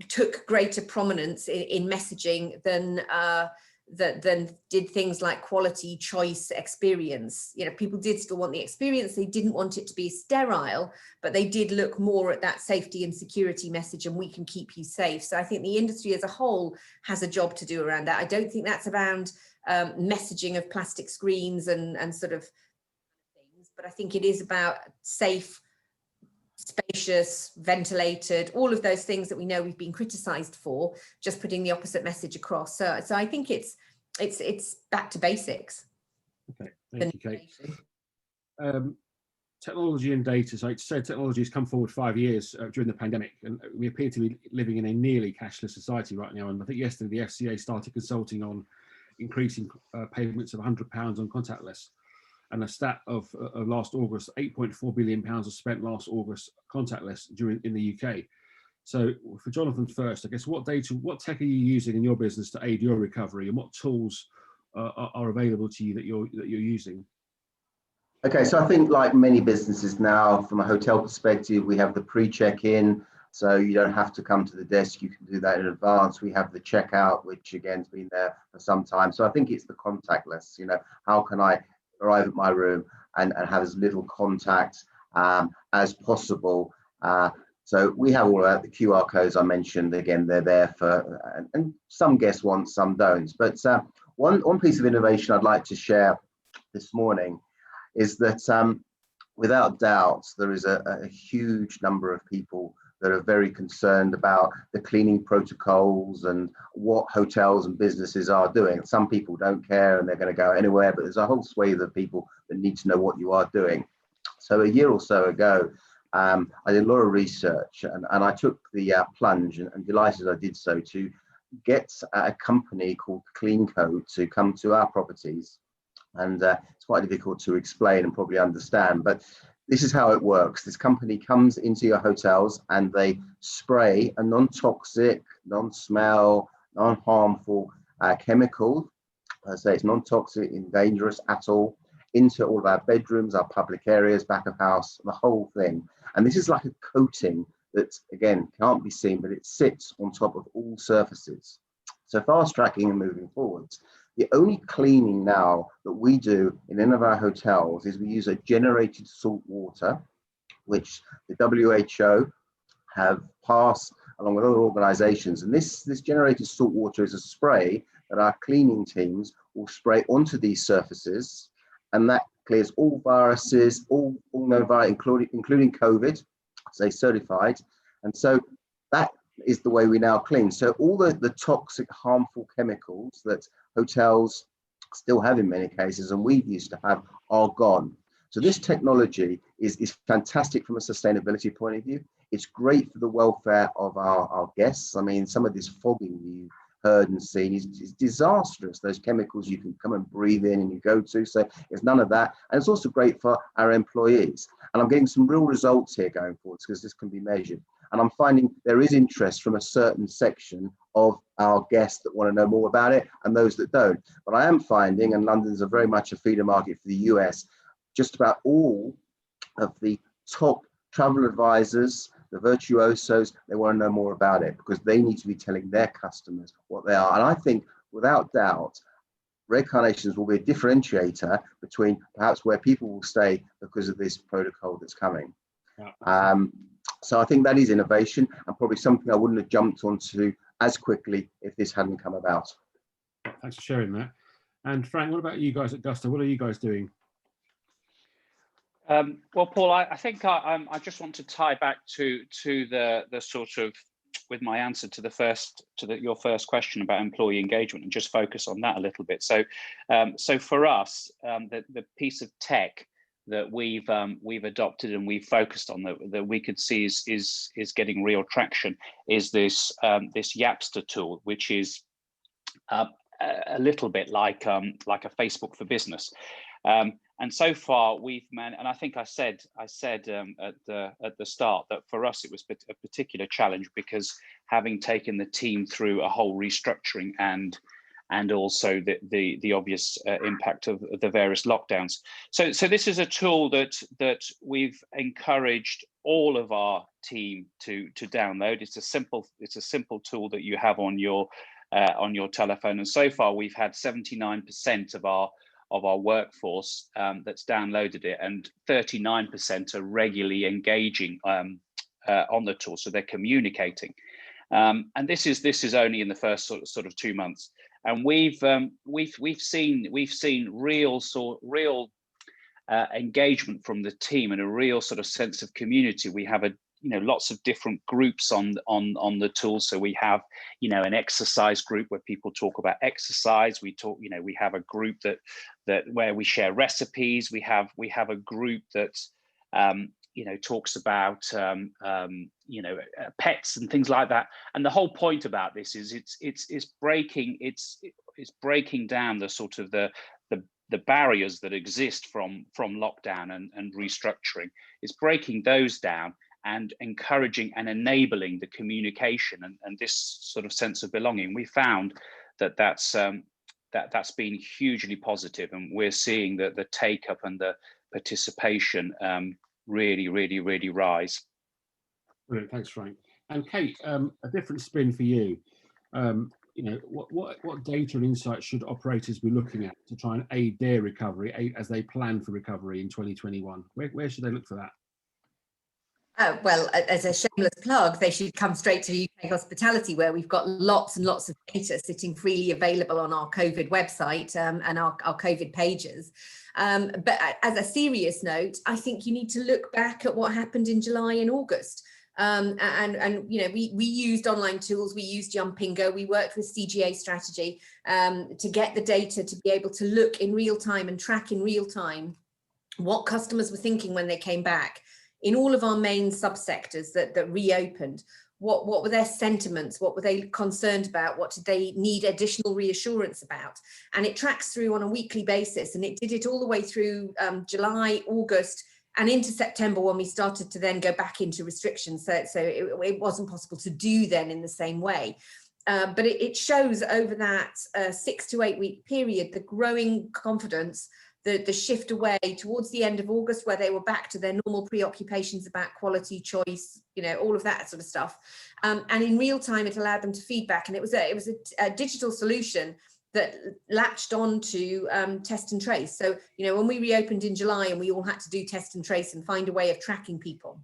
took greater prominence in messaging than did things like quality, choice, experience. People did still want the experience. They didn't want it to be sterile, but they did look more at that safety and security message, and we can keep you safe. So I think the industry as a whole has a job to do around that. I don't think that's around messaging of plastic screens and sort of things, but I think it is about safe, spacious, ventilated, all of those things that we know we've been criticised for, just putting the opposite message across. So I think it's back to basics. Okay, thank you, Kate. Technology and data. So I said technology has come forward 5 years during the pandemic, and we appear to be living in a nearly cashless society right now. And I think yesterday the FCA started consulting on increasing payments of £100 on contactless. And a stat of last August, £8.4 billion was spent last August contactless in the UK. So for Jonathan first, I guess what tech are you using in your business to aid your recovery, and what tools are available to you that you're using? Okay, so I think like many businesses now, from a hotel perspective, we have the pre-check-in, so you don't have to come to the desk, you can do that in advance. We have the checkout, which again has been there for some time. So I think it's the contactless, how can I arrive at my room and have as little contact as possible. So we have all the QR codes I mentioned. Again, they're there for, and some guests want, some don't. But one piece of innovation I'd like to share this morning is that without doubt, there is a huge number of people that are very concerned about the cleaning protocols and what hotels and businesses are doing. Some people don't care and they're going to go anywhere, but there's a whole swathe of people that need to know what you are doing. So a year or so ago, I did a lot of research and I took the plunge, and delighted I did so, to get a company called CleanCode to come to our properties. And it's quite difficult to explain and probably understand, but this is how it works. This company comes into your hotels and they spray a non-toxic, non-smell, non-harmful chemical. I say it's non-toxic and dangerous at all, into all of our bedrooms, our public areas, back of house, the whole thing. And this is like a coating that, again, can't be seen, but it sits on top of all surfaces. So fast tracking and moving forwards. The only cleaning now that we do in any of our hotels is we use a generated salt water, which the WHO have passed along with other organizations. And this generated salt water is a spray that our cleaning teams will spray onto these surfaces, and that clears all viruses, all known viruses, including COVID, say certified. And so that is the way we now clean. So all the toxic, harmful chemicals that hotels still have in many cases, and we used to have, are gone. So this technology is fantastic from a sustainability point of view. It's great for the welfare of our guests. I mean, some of this fogging you heard and seen is disastrous. Those chemicals you can come and breathe in and you go to, so there's none of that. And it's also great for our employees. And I'm getting some real results here going forwards because this can be measured. And I'm finding there is interest from a certain section of our guests that want to know more about it and those that don't. But I am finding, and London's a very much a feeder market for the US, just about all of the top travel advisors, the virtuosos, they want to know more about it because they need to be telling their customers what they are. And I think without doubt, Red Carnations will be a differentiator between perhaps where people will stay because of this protocol that's coming. So I think that is innovation and probably something I wouldn't have jumped onto as quickly if this hadn't come about. Thanks for sharing that. And Frank, what about you guys at Gusto? What are you guys doing? Well, Paul, I think I just want to tie back to the sort of, with my answer to your first question about employee engagement, and just focus on that a little bit. So, so for us, the piece of tech that we've adopted and we've focused on that we could see is getting real traction is this this Yapster tool, which is a little bit like a Facebook for business. And so far we've managed, and I think I said at the start that for us it was a particular challenge because having taken the team through a whole restructuring and also the obvious impact of the various lockdowns. So this is a tool that we've encouraged all of our team to download. It's a simple tool that you have on your telephone, and so far we've had 79% of our workforce that's downloaded it, and 39% are regularly engaging on the tool, so they're communicating. And this is only in the first sort of 2 months, and we've seen real engagement from the team and a real sort of sense of community. We have lots of different groups on the tool. So we have an exercise group where people talk about exercise. We have a group that where we share recipes. We have a group that talks about pets and things like that. And the whole point about this is it's breaking down the sort of the barriers that exist from lockdown and restructuring. It's breaking those down and encouraging and enabling the communication and this sort of sense of belonging. We found that's been hugely positive, and we're seeing that the take up and the participation really rise. Brilliant, thanks, Frank. And Kate, a different spin for you. What data and insights should operators be looking at to try and aid their recovery as they plan for recovery in 2021? Where should they look for that? Well, as a shameless plug, they should come straight to UK Hospitality, where we've got lots and lots of data sitting freely available on our COVID website and our COVID pages. But as a serious note, I think you need to look back at what happened in July and August. We used online tools, we used Jumpingo, we worked with CGA Strategy to get the data to be able to look in real time and track in real time what customers were thinking when they came back. In all of our main subsectors that reopened, what were their sentiments? What were they concerned about? What did they need additional reassurance about? And it tracks through on a weekly basis, and it did it all the way through July, August, and into September, when we started to then go back into restrictions. So it wasn't possible to do then in the same way. But it shows over that 6 to 8 week period, the growing confidence, the shift away towards the end of August, where they were back to their normal preoccupations about quality, choice, all of that sort of stuff. And in real time, it allowed them to feedback. And it was a digital solution that latched on to test and trace. So, when we reopened in July and we all had to do test and trace and find a way of tracking people,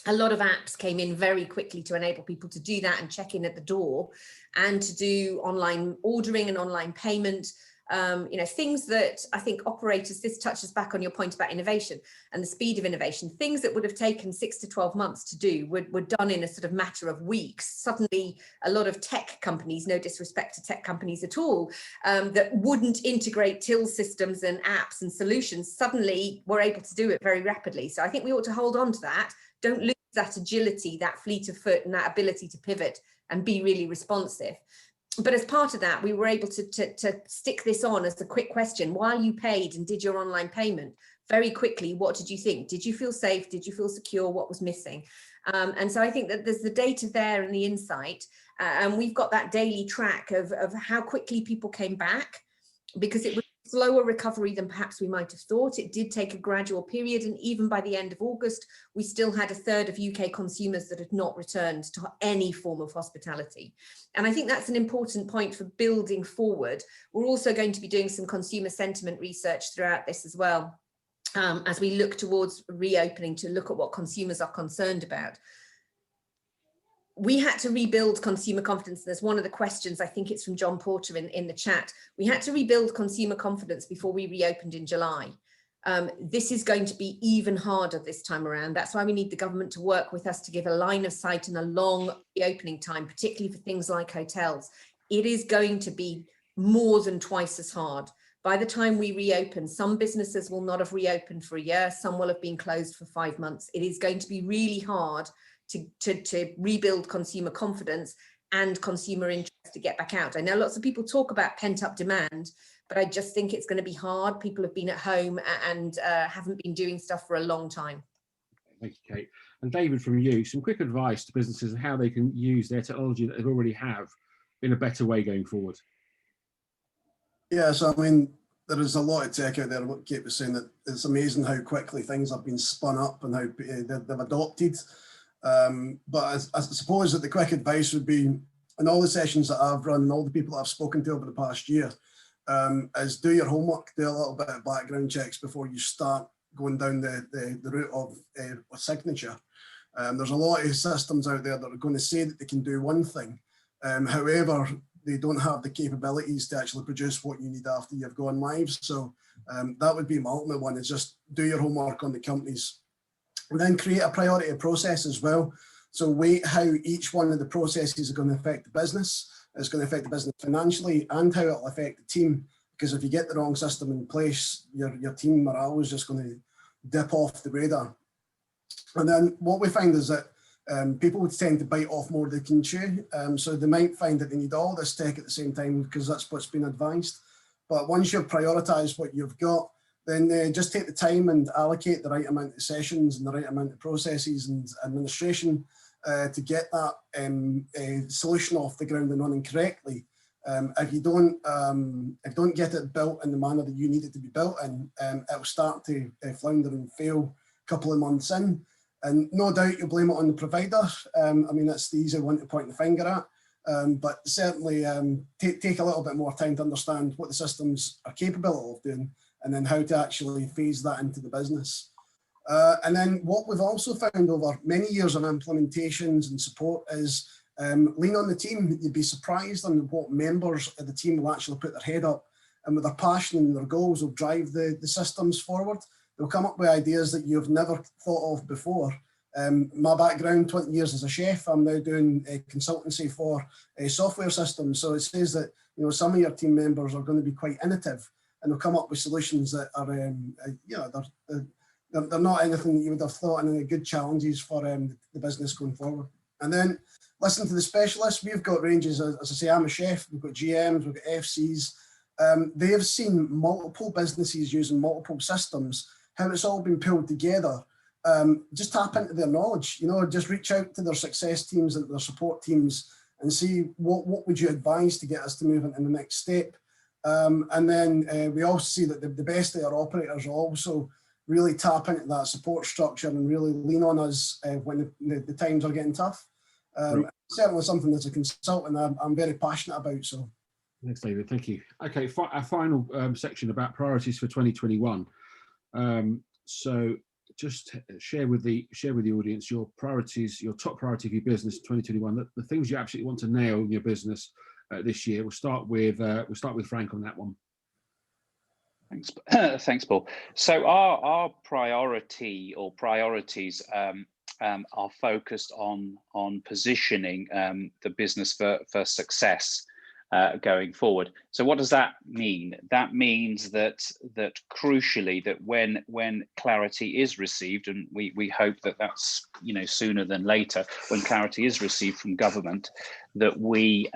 a lot of apps came in very quickly to enable people to do that and check in at the door and to do online ordering and online payment. you know, things that I think operators, this touches back on your point about innovation and the speed of innovation, things that would have taken 6 to 12 months to do were done in a sort of matter of weeks. Suddenly, a lot of tech companies, no disrespect to tech companies at all, that wouldn't integrate till systems and apps and solutions, suddenly were able to do it very rapidly. So I think we ought to hold on to that. Don't lose that agility, that fleet of foot, and that ability to pivot and be really responsive. But as part of that, we were able to stick this on as a quick question. While you paid and did your online payment, very quickly, what did you think? Did you feel safe? Did you feel secure? What was missing? And so I think that there's the data there and the insight. And we've got that daily track of how quickly people came back, because it was a slower recovery than perhaps we might have thought. It did take a gradual period. And even by the end of August, we still had a third of UK consumers that had not returned to any form of hospitality. And I think that's an important point for building forward. We're also going to be doing some consumer sentiment research throughout this as well, as we look towards reopening, to look at what consumers are concerned about. We had to rebuild consumer confidence. There's one of the questions, I think it's from John Porter in the chat. We had to rebuild consumer confidence before we reopened in July. This is going to be even harder this time around. That's why we need the government to work with us to give a line of sight and a long reopening time, particularly for things like hotels. It is going to be more than twice as hard. By the time we reopen, some businesses will not have reopened for a year. Some will have been closed for 5 months. It is going to be really hard to rebuild consumer confidence and consumer interest to get back out. I know lots of people talk about pent-up demand, but I just think it's going to be hard. People have been at home and haven't been doing stuff for a long time. Thank you, Kate. And David, from you, some quick advice to businesses on how they can use their technology that they already have in a better way going forward. Yeah, so I mean, there is a lot of tech out there. What Kate was saying, that it's amazing how quickly things have been spun up and how they've adopted. But I suppose that the quick advice would be, in all the sessions that I've run and all the people that I've spoken to over the past year, is do your homework, do a little bit of background checks before you start going down the route of a signature. There's a lot of systems out there that are going to say that they can do one thing. However, they don't have the capabilities to actually produce what you need after you've gone live. So that would be my ultimate one, is just do your homework on the companies. And then create a priority process as well. So weight how each one of the processes are going to affect the business. It's going to affect the business financially and how it'll affect the team. Because if you get the wrong system in place, your team morale is just going to dip off the radar. And then what we find is that people would tend to bite off more than they can chew. So they might find that they need all this tech at the same time because that's what's been advised. But once you've prioritised what you've got, then just take the time and allocate the right amount of sessions and the right amount of processes and administration to get that solution off the ground and running correctly. If you don't get it built in the manner that you need it to be built in, it'll start to flounder and fail a couple of months in. And no doubt you'll blame it on the provider. I mean, that's the easy one to point the finger at. But certainly take a little bit more time to understand what the systems are capable of doing, and then how to actually phase that into the business. And then what we've also found over many years of implementations and support is lean on the team. You'd be surprised on what members of the team will actually put their head up, and with their passion and their goals will drive the systems forward. They'll come up with ideas that you've never thought of before. My background, 20 years as a chef, I'm now doing a consultancy for a software system. So it says that, you know, some of your team members are going to be quite innovative, and they'll come up with solutions that are, you know, they're not anything that you would have thought, and they're good challenges for the business going forward. And then listen to the specialists. We've got ranges, as I say, I'm a chef, we've got GMs, we've got FCs. They have seen multiple businesses using multiple systems, how it's all been pulled together. Just tap into their knowledge, you know, just reach out to their success teams and their support teams and see what would you advise to get us to move into the next step. And then we also see that the best of our operators will also really tap into that support structure and really lean on us when the times are getting tough. Certainly something as a consultant I'm very passionate about. So, thanks, David. Thank you. Okay, our final section about priorities for 2021. So just share with the audience your priorities, your top priority of your business 2021, the things you absolutely want to nail in your business this year. We'll start with Frank on that one. Thanks, thanks, Paul. So our priority or priorities are focused on positioning the business for success going forward. So what does that mean? That means that crucially that when clarity is received, and we hope that that's sooner than later, when clarity is received from government, that we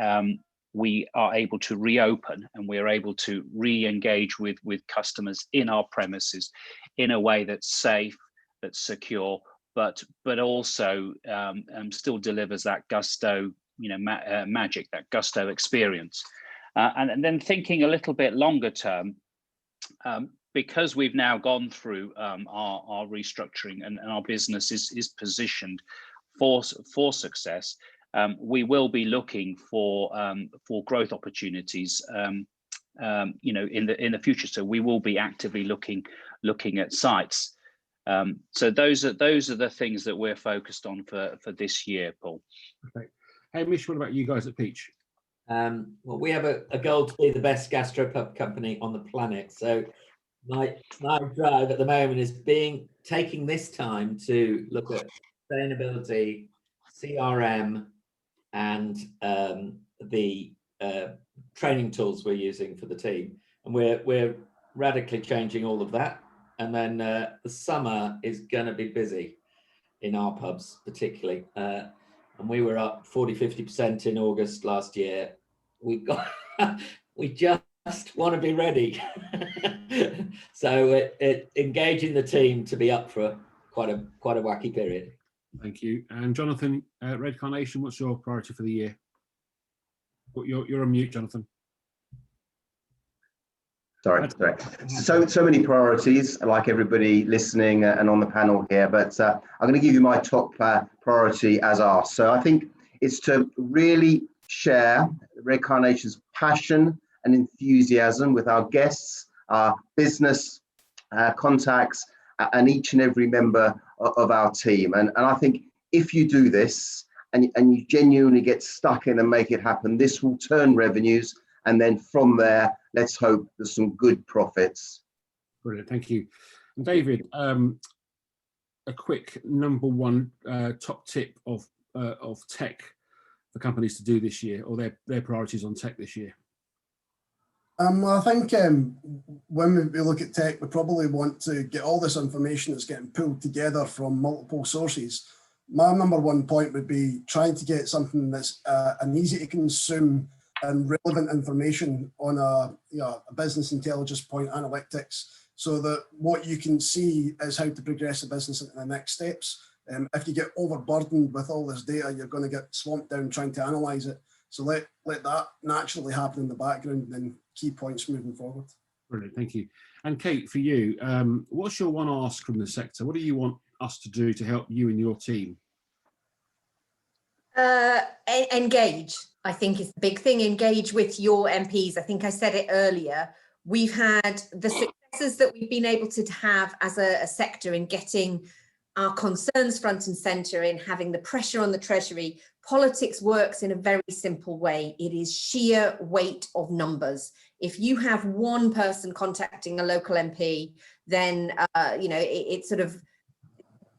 are able to reopen and we're able to re-engage with customers in our premises in a way that's safe, that's secure, but also still delivers that gusto, magic, that gusto experience. And then thinking a little bit longer term, because we've now gone through our restructuring and our business is positioned for success, we will be looking for growth opportunities, in the future. So we will be actively looking at sites. So those are the things that we're focused on for this year, Paul. Okay. Hamish, what about you guys at Peach? Well, we have a goal to be the best gastropub company on the planet. So my drive at the moment is taking this time to look at sustainability, CRM, and the training tools we're using for the team, and we're radically changing all of that. And then the summer is going to be busy in our pubs, particularly. And we were up 40-50% in August last year. We just want to be ready. So engaging the team to be up for quite a wacky period. Thank you. And Jonathan, Red Carnation, what's your priority for the year? You're on mute, Jonathan. Sorry. So many priorities, like everybody listening and on the panel here, but I'm going to give you my top priority as asked. So I think it's to really share Red Carnation's passion and enthusiasm with our guests, our business contacts, and each and every member of our team. And I think if you do this and you genuinely get stuck in and make it happen, this will turn revenues. And then from there, let's hope there's some good profits. Brilliant, thank you. And David, a quick number one top tip of tech for companies to do this year, or their priorities on tech this year. Well, I think when we look at tech, we probably want to get all this information that's getting pulled together from multiple sources. My number one point would be trying to get something that's an easy to consume and relevant information on a business intelligence point, analytics, so that what you can see is how to progress the business into the next steps. If you get overburdened with all this data, you're going to get swamped down trying to analyze it. So let that naturally happen in the background, and then key points moving forward. Brilliant, thank you. And Kate, for you, what's your one ask from the sector? What do you want us to do to help you and your team? Engage, I think, is the big thing. Engage with your MPs. I think I said it earlier. We've had the successes that we've been able to have as a sector in getting our concerns front and centre, in having the pressure on the Treasury. Politics works in a very simple way. It is sheer weight of numbers. If you have one person contacting a local MP, then it sort of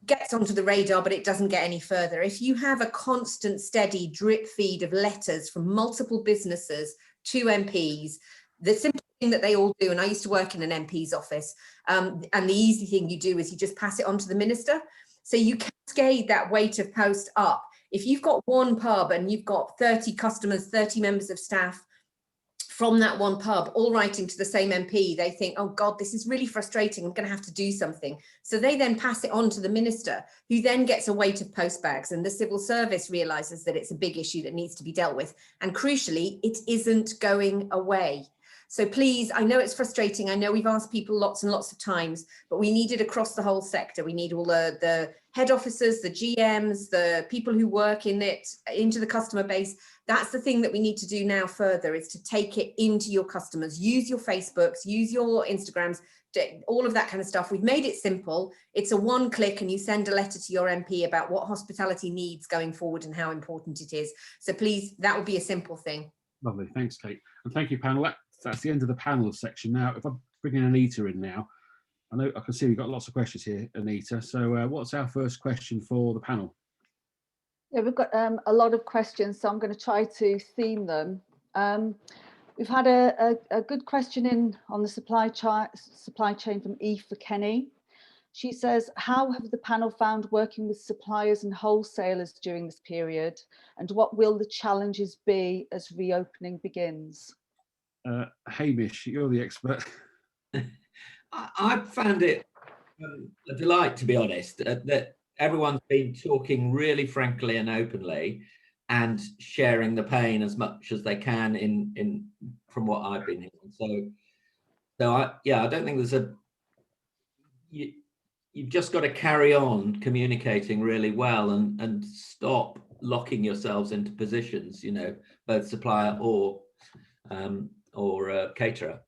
gets onto the radar, but it doesn't get any further. If you have a constant, steady drip feed of letters from multiple businesses to MPs, the simple thing that they all do, and I used to work in an MP's office, and the easy thing you do is you just pass it on to the minister. So you cascade that weight of post up. If you've got one pub and you've got 30 customers, 30 members of staff from that one pub, all writing to the same MP, they think, oh God, this is really frustrating, I'm going to have to do something. So they then pass it on to the minister, who then gets a weight of postbags, and the civil service realises that it's a big issue that needs to be dealt with. And crucially, it isn't going away. So please, I know it's frustrating. I know we've asked people lots and lots of times, but we need it across the whole sector. We need all the head officers, the GMs, the people who work in it, into the customer base. That's the thing that we need to do now further, is to take it into your customers. Use your Facebooks, use your Instagrams, all of that kind of stuff. We've made it simple. It's a one click and you send a letter to your MP about what hospitality needs going forward and how important it is. So please, that would be a simple thing. Lovely, thanks Kate. And thank you panel. That's the end of the panel section. Now, if I bringing Anita in now. I know I can see we've got lots of questions here, Anita. So what's our first question for the panel? Yeah, we've got a lot of questions, so I'm going to try to theme them. We've had a good question in on the supply chain from Eve for Kenny. She says, how have the panel found working with suppliers and wholesalers during this period? And what will the challenges be as reopening begins? Hamish, you're the expert. I found it a delight, to be honest, that everyone's been talking really frankly and openly and sharing the pain as much as they can in from what I've been hearing. So I don't think there's you've just got to carry on communicating really well and stop locking yourselves into positions, you know, both supplier or caterer.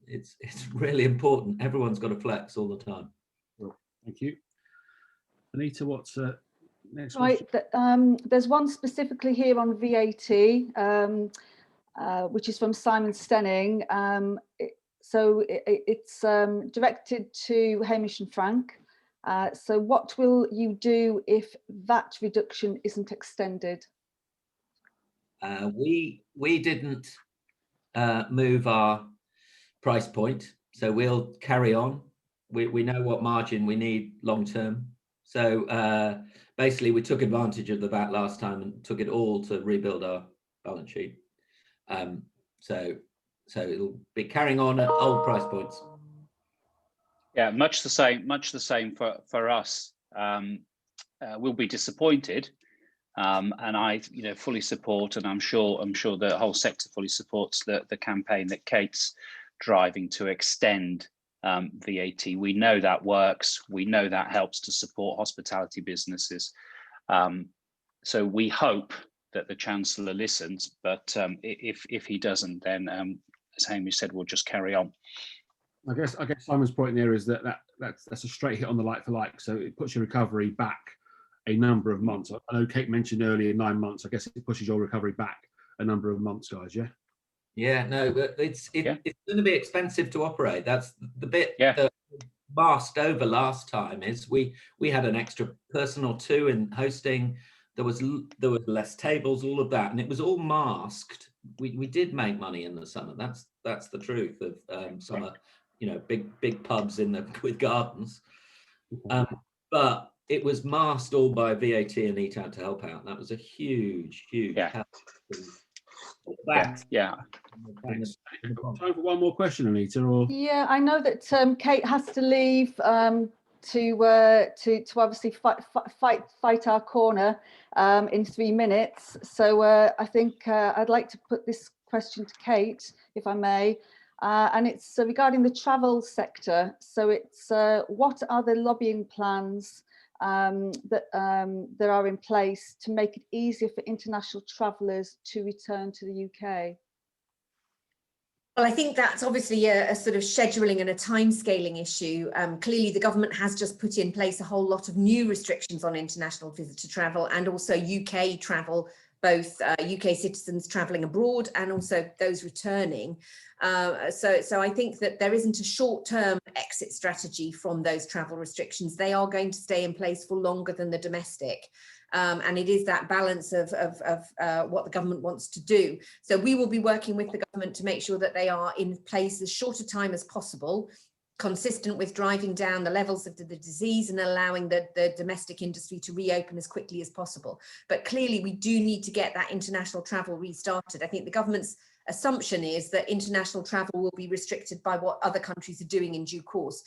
It's really important. Everyone's got to flex all the time. Thank you. Anita, what's next? Right, there's one specifically here on VAT, which is from Simon Stenning. It's directed to Hamish and Frank. So what will you do if VAT reduction isn't extended? We didn't move our price point, so we'll carry on. We know what margin we need long term. So basically, we took advantage of the VAT last time and took it all to rebuild our balance sheet. So it'll be carrying on at old price points. Yeah, much the same for us. We'll be disappointed, and I, fully support, and I'm sure the whole sector fully supports the campaign that Kate's driving to extend VAT. We know that works. We know that helps to support hospitality businesses. So we hope that the Chancellor listens, but if he doesn't, then as Hamish said, we'll just carry on. I guess Simon's point there is that's a straight hit on the like for like, so it puts your recovery back a number of months. I know Kate mentioned earlier 9 months. I guess it pushes your recovery back a number of months, guys. Yeah. Yeah, no, it's going to be expensive to operate. That's the bit that masked over last time. Is we had an extra person or two in hosting. There was less tables, all of that, and it was all masked. We did make money in the summer. That's the truth of summer. Big pubs with gardens, but it was masked all by VAT and Eat Out to Help Out. That was a huge help. Yeah. Thanks. Time for one more question, Anita. Or yeah, I know that Kate has to leave to obviously fight our corner in 3 minutes. So I think I'd like to put this question to Kate, if I may. And it's regarding the travel sector. So it's what are the lobbying plans that are in place to make it easier for international travellers to return to the UK? Well, I think that's obviously a sort of scheduling and a time scaling issue. Clearly, the government has just put in place a whole lot of new restrictions on international visitor travel and also UK travel, both UK citizens travelling abroad and also those returning. So I think that there isn't a short-term exit strategy from those travel restrictions. They are going to stay in place for longer than the domestic. And it is that balance of what the government wants to do. So we will be working with the government to make sure that they are in place as short a time as possible, consistent with driving down the levels of the disease and allowing the domestic industry to reopen as quickly as possible. But clearly we do need to get that international travel restarted. I think the government's assumption is that international travel will be restricted by what other countries are doing in due course.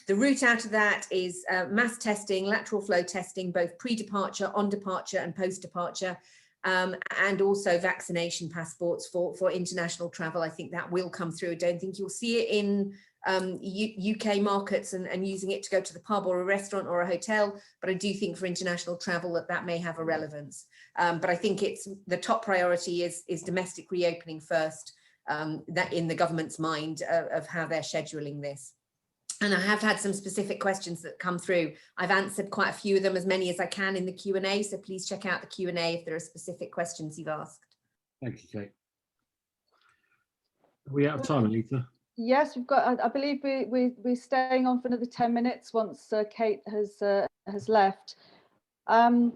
The route out of that is mass testing, lateral flow testing, both pre-departure, on departure and post-departure, and also vaccination passports for international travel. I think that will come through. I don't think you'll see it in UK markets and using it to go to the pub or a restaurant or a hotel, but I do think for international travel that may have a relevance. But I think it's the top priority is domestic reopening first, that in the government's mind of how they're scheduling this. And I have had some specific questions that come through. I've answered quite a few of them, as many as I can in the Q&A. So please check out the Q&A if there are specific questions you've asked. thank you, Kate. Are we out of time, Anita? Yes, we've got. I believe we're staying on for another 10 minutes once Kate has left. There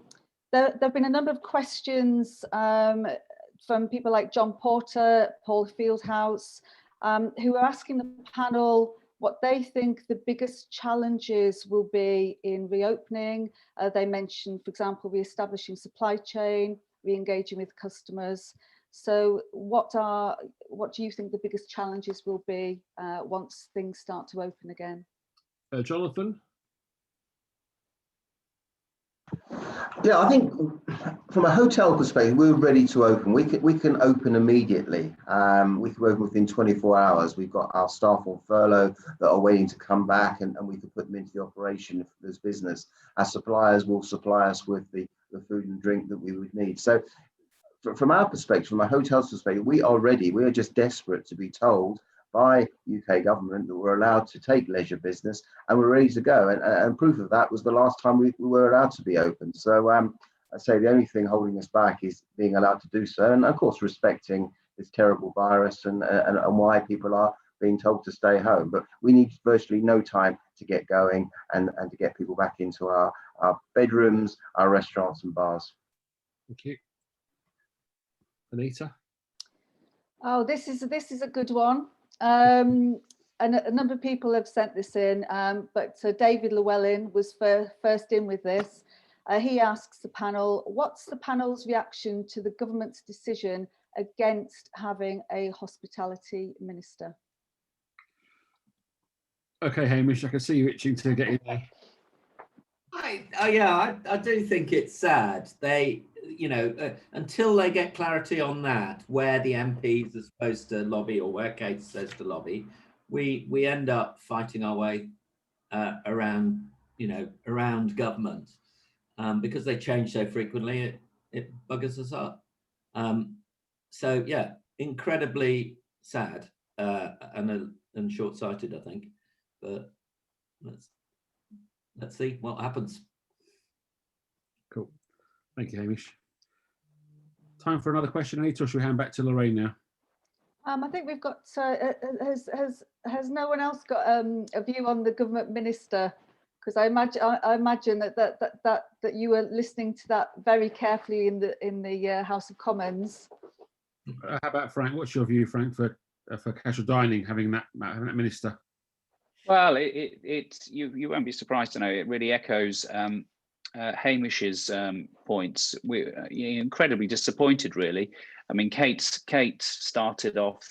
have been a number of questions from people like John Porter, Paul Fieldhouse, who are asking the panel what they think the biggest challenges will be in reopening. They mentioned, for example, re-establishing supply chain, re-engaging with customers. So what do you think the biggest challenges will be once things start to open again? Jonathan? Yeah, I think from a hotel perspective, we're ready to open. We can open immediately. We can open within 24 hours. We've got our staff on furlough that are waiting to come back, and we can put them into the operation if there's business. Our suppliers will supply us with the food and drink that we would need. So from our perspective, from a hotel's perspective, we are ready. We are just desperate to be told by UK government that we're allowed to take leisure business, and we're ready to go. And proof of that was the last time we were allowed to be open. So I say the only thing holding us back is being allowed to do so, and of course respecting this terrible virus and why people are being told to stay home. But we need virtually no time to get going and to get people back into our bedrooms, our restaurants and bars. Thank you. Anita? Oh, this is a good one. And a number of people have sent this in, but David Llewellyn was first in with this. He asks the panel, what's the panel's reaction to the government's decision against having a hospitality minister? Okay, Hamish, I can see you itching to get in there. I do think it's sad. They, until they get clarity on that, where the MPs are supposed to lobby or where Kate says to lobby, we end up fighting our way around government because they change so frequently. It buggers us up. So yeah, incredibly sad and short-sighted, I think. But let's see what happens. Cool. Thank you, Hamish. Time for another question, Anita, or should we hand back to Lorraine now? I think we've got. Has no one else got a view on the government minister? Because I imagine that you were listening to that very carefully in the House of Commons. How about Frank? What's your view, Frank, for casual dining having that minister? Well, you won't be surprised to know it really echoes Hamish's points. We're incredibly disappointed, really. I mean, Kate started off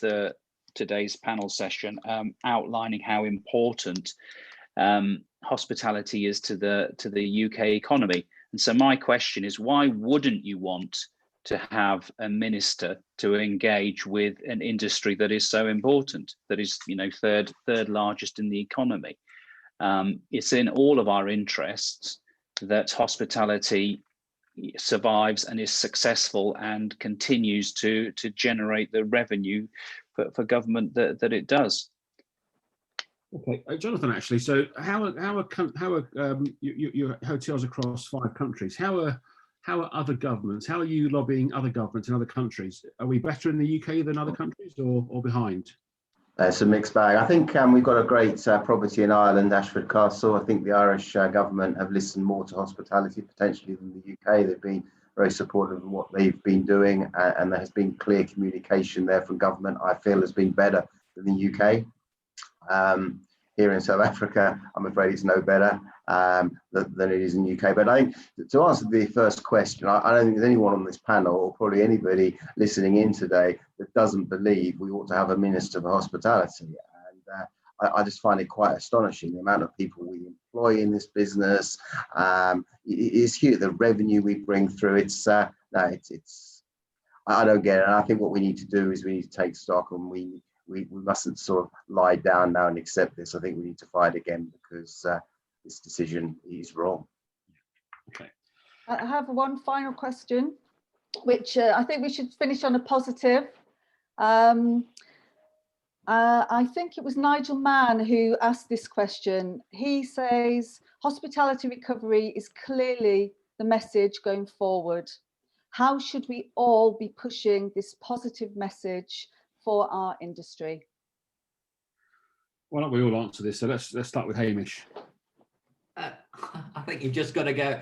today's panel session outlining how important hospitality is to the UK economy. And so my question is, why wouldn't you want to have a minister to engage with an industry that is so important, that is, third largest in the economy? It's in all of our interests that hospitality survives and is successful and continues to generate the revenue for government that it does. Okay, Jonathan, actually, so how are your hotels across 5 countries? How are other governments? How are you lobbying other governments in other countries? Are we better in the UK than other countries, or behind? It's a mixed bag. I think we've got a great property in Ireland, Ashford Castle. I think the Irish government have listened more to hospitality potentially than the UK. They've been very supportive of what they've been doing, and there has been clear communication there from government. I feel has been better than the UK. Here in South Africa, I'm afraid it's no better than it is in the UK. But I think to answer the first question, I don't think there's anyone on this panel, or probably anybody listening in today, that doesn't believe we ought to have a minister for hospitality. And I just find it quite astonishing, the amount of people we employ in this business. Is huge. The revenue we bring through. I don't get it. And I think what we need to do is we need to take stock, and we mustn't sort of lie down now and accept this. I think we need to fight again, because this decision is wrong. Okay. I have one final question, which I think we should finish on a positive. I think it was Nigel Mann who asked this question. He says, hospitality recovery is clearly the message going forward. How should we all be pushing this positive message for our industry? Why don't we all answer this? So let's start with Hamish. I think you've just got to go,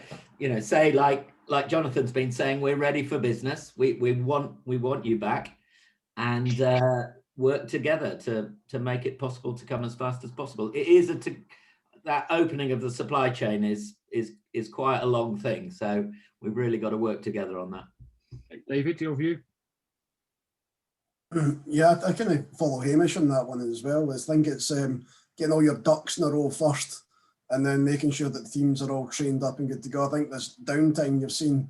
say like Jonathan's been saying, we're ready for business. We want you back, and work together to make it possible to come as fast as possible. It is that opening of the supply chain is quite a long thing, so we've really got to work together on that. David, your view? Yeah, I kind of follow Hamish on that one as well. I think it's getting all your ducks in a row first, and then making sure that the teams are all trained up and good to go. I think this downtime you've seen,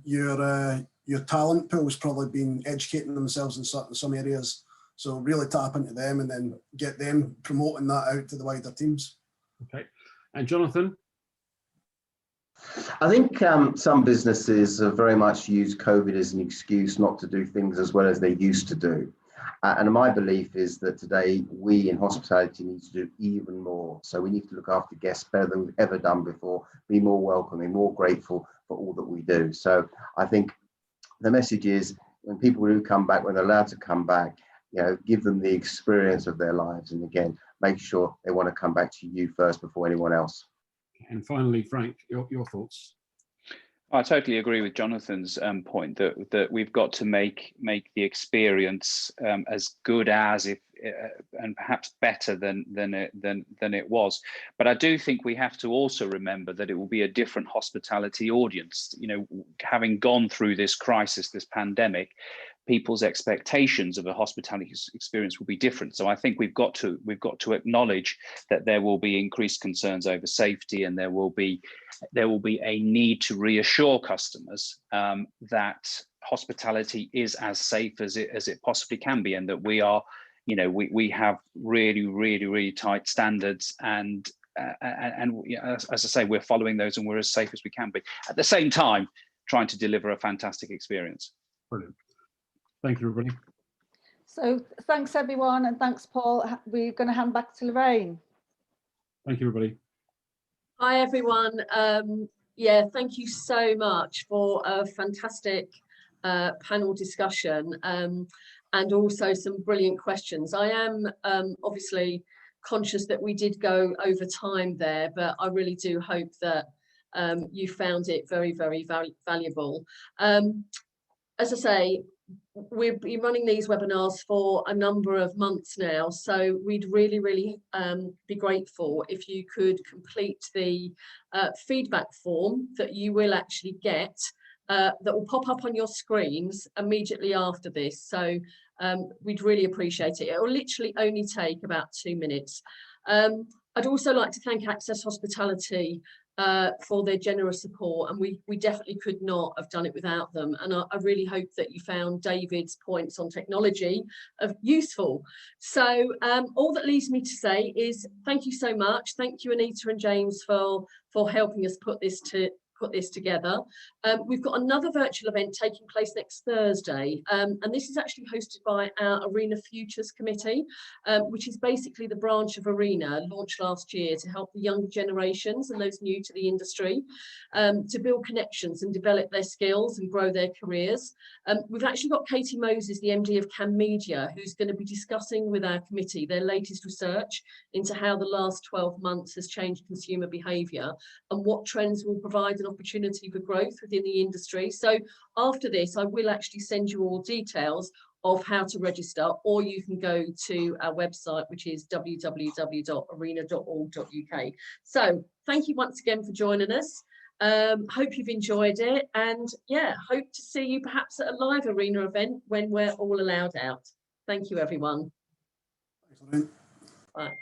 your talent pool has probably been educating themselves in some areas. So really tap into them and then get them promoting that out to the wider teams. Okay. And Jonathan? I think some businesses have very much used COVID as an excuse not to do things as well as they used to do. And my belief is that today we in hospitality need to do even more. So we need to look after guests better than we've ever done before, be more welcoming, more grateful for all that we do. So I think the message is when people do come back, when they're allowed to come back, give them the experience of their lives. And again, make sure they want to come back to you first before anyone else. And finally, Frank, your thoughts. I totally agree with Jonathan's point that we've got to make the experience as good as and perhaps better than it was. But I do think we have to also remember that it will be a different hospitality audience. Having gone through this crisis, this pandemic, people's expectations of a hospitality experience will be different. So I think we've got to acknowledge that there will be increased concerns over safety, and there will be a need to reassure customers that hospitality is as safe as it possibly can be, and that we are, we have really tight standards, and as I say, we're following those, and we're as safe as we can be. At the same time, trying to deliver a fantastic experience. Brilliant. Thank you, everybody. So thanks, everyone, and thanks, Paul. We're going to hand back to Lorraine. Thank you, everybody. Hi, everyone. Yeah, thank you so much for a fantastic panel discussion and also some brilliant questions. I am obviously conscious that we did go over time there, but I really do hope that you found it very valuable. As I say, we've been running these webinars for a number of months now, so we'd really be grateful if you could complete the feedback form that you will actually get that will pop up on your screens immediately after this. So we'd really appreciate it. It will literally only take about 2 minutes. I'd also like to thank Access Hospitality for their generous support, and we definitely could not have done it without them. And I really hope that you found David's points on technology useful. So all that leaves me to say is thank you so much. Thank you, Anita and James, for helping us put this together. We've got another virtual event taking place next Thursday, and this is actually hosted by our Arena Futures Committee, which is basically the branch of Arena launched last year to help the younger generations and those new to the industry to build connections and develop their skills and grow their careers. We've actually got Katie Moses, the MD of Cam Media, who's going to be discussing with our committee their latest research into how the last 12 months has changed consumer behaviour and what trends will provide an opportunity for growth within the industry. So after this, I will actually send you all details of how to register, or you can go to our website, which is www.arena.org.uk. So thank you once again for joining us. Hope you've enjoyed it, and yeah, hope to see you perhaps at a live Arena event when we're all allowed out. Thank you, everyone. Thanks, Lorraine. Bye.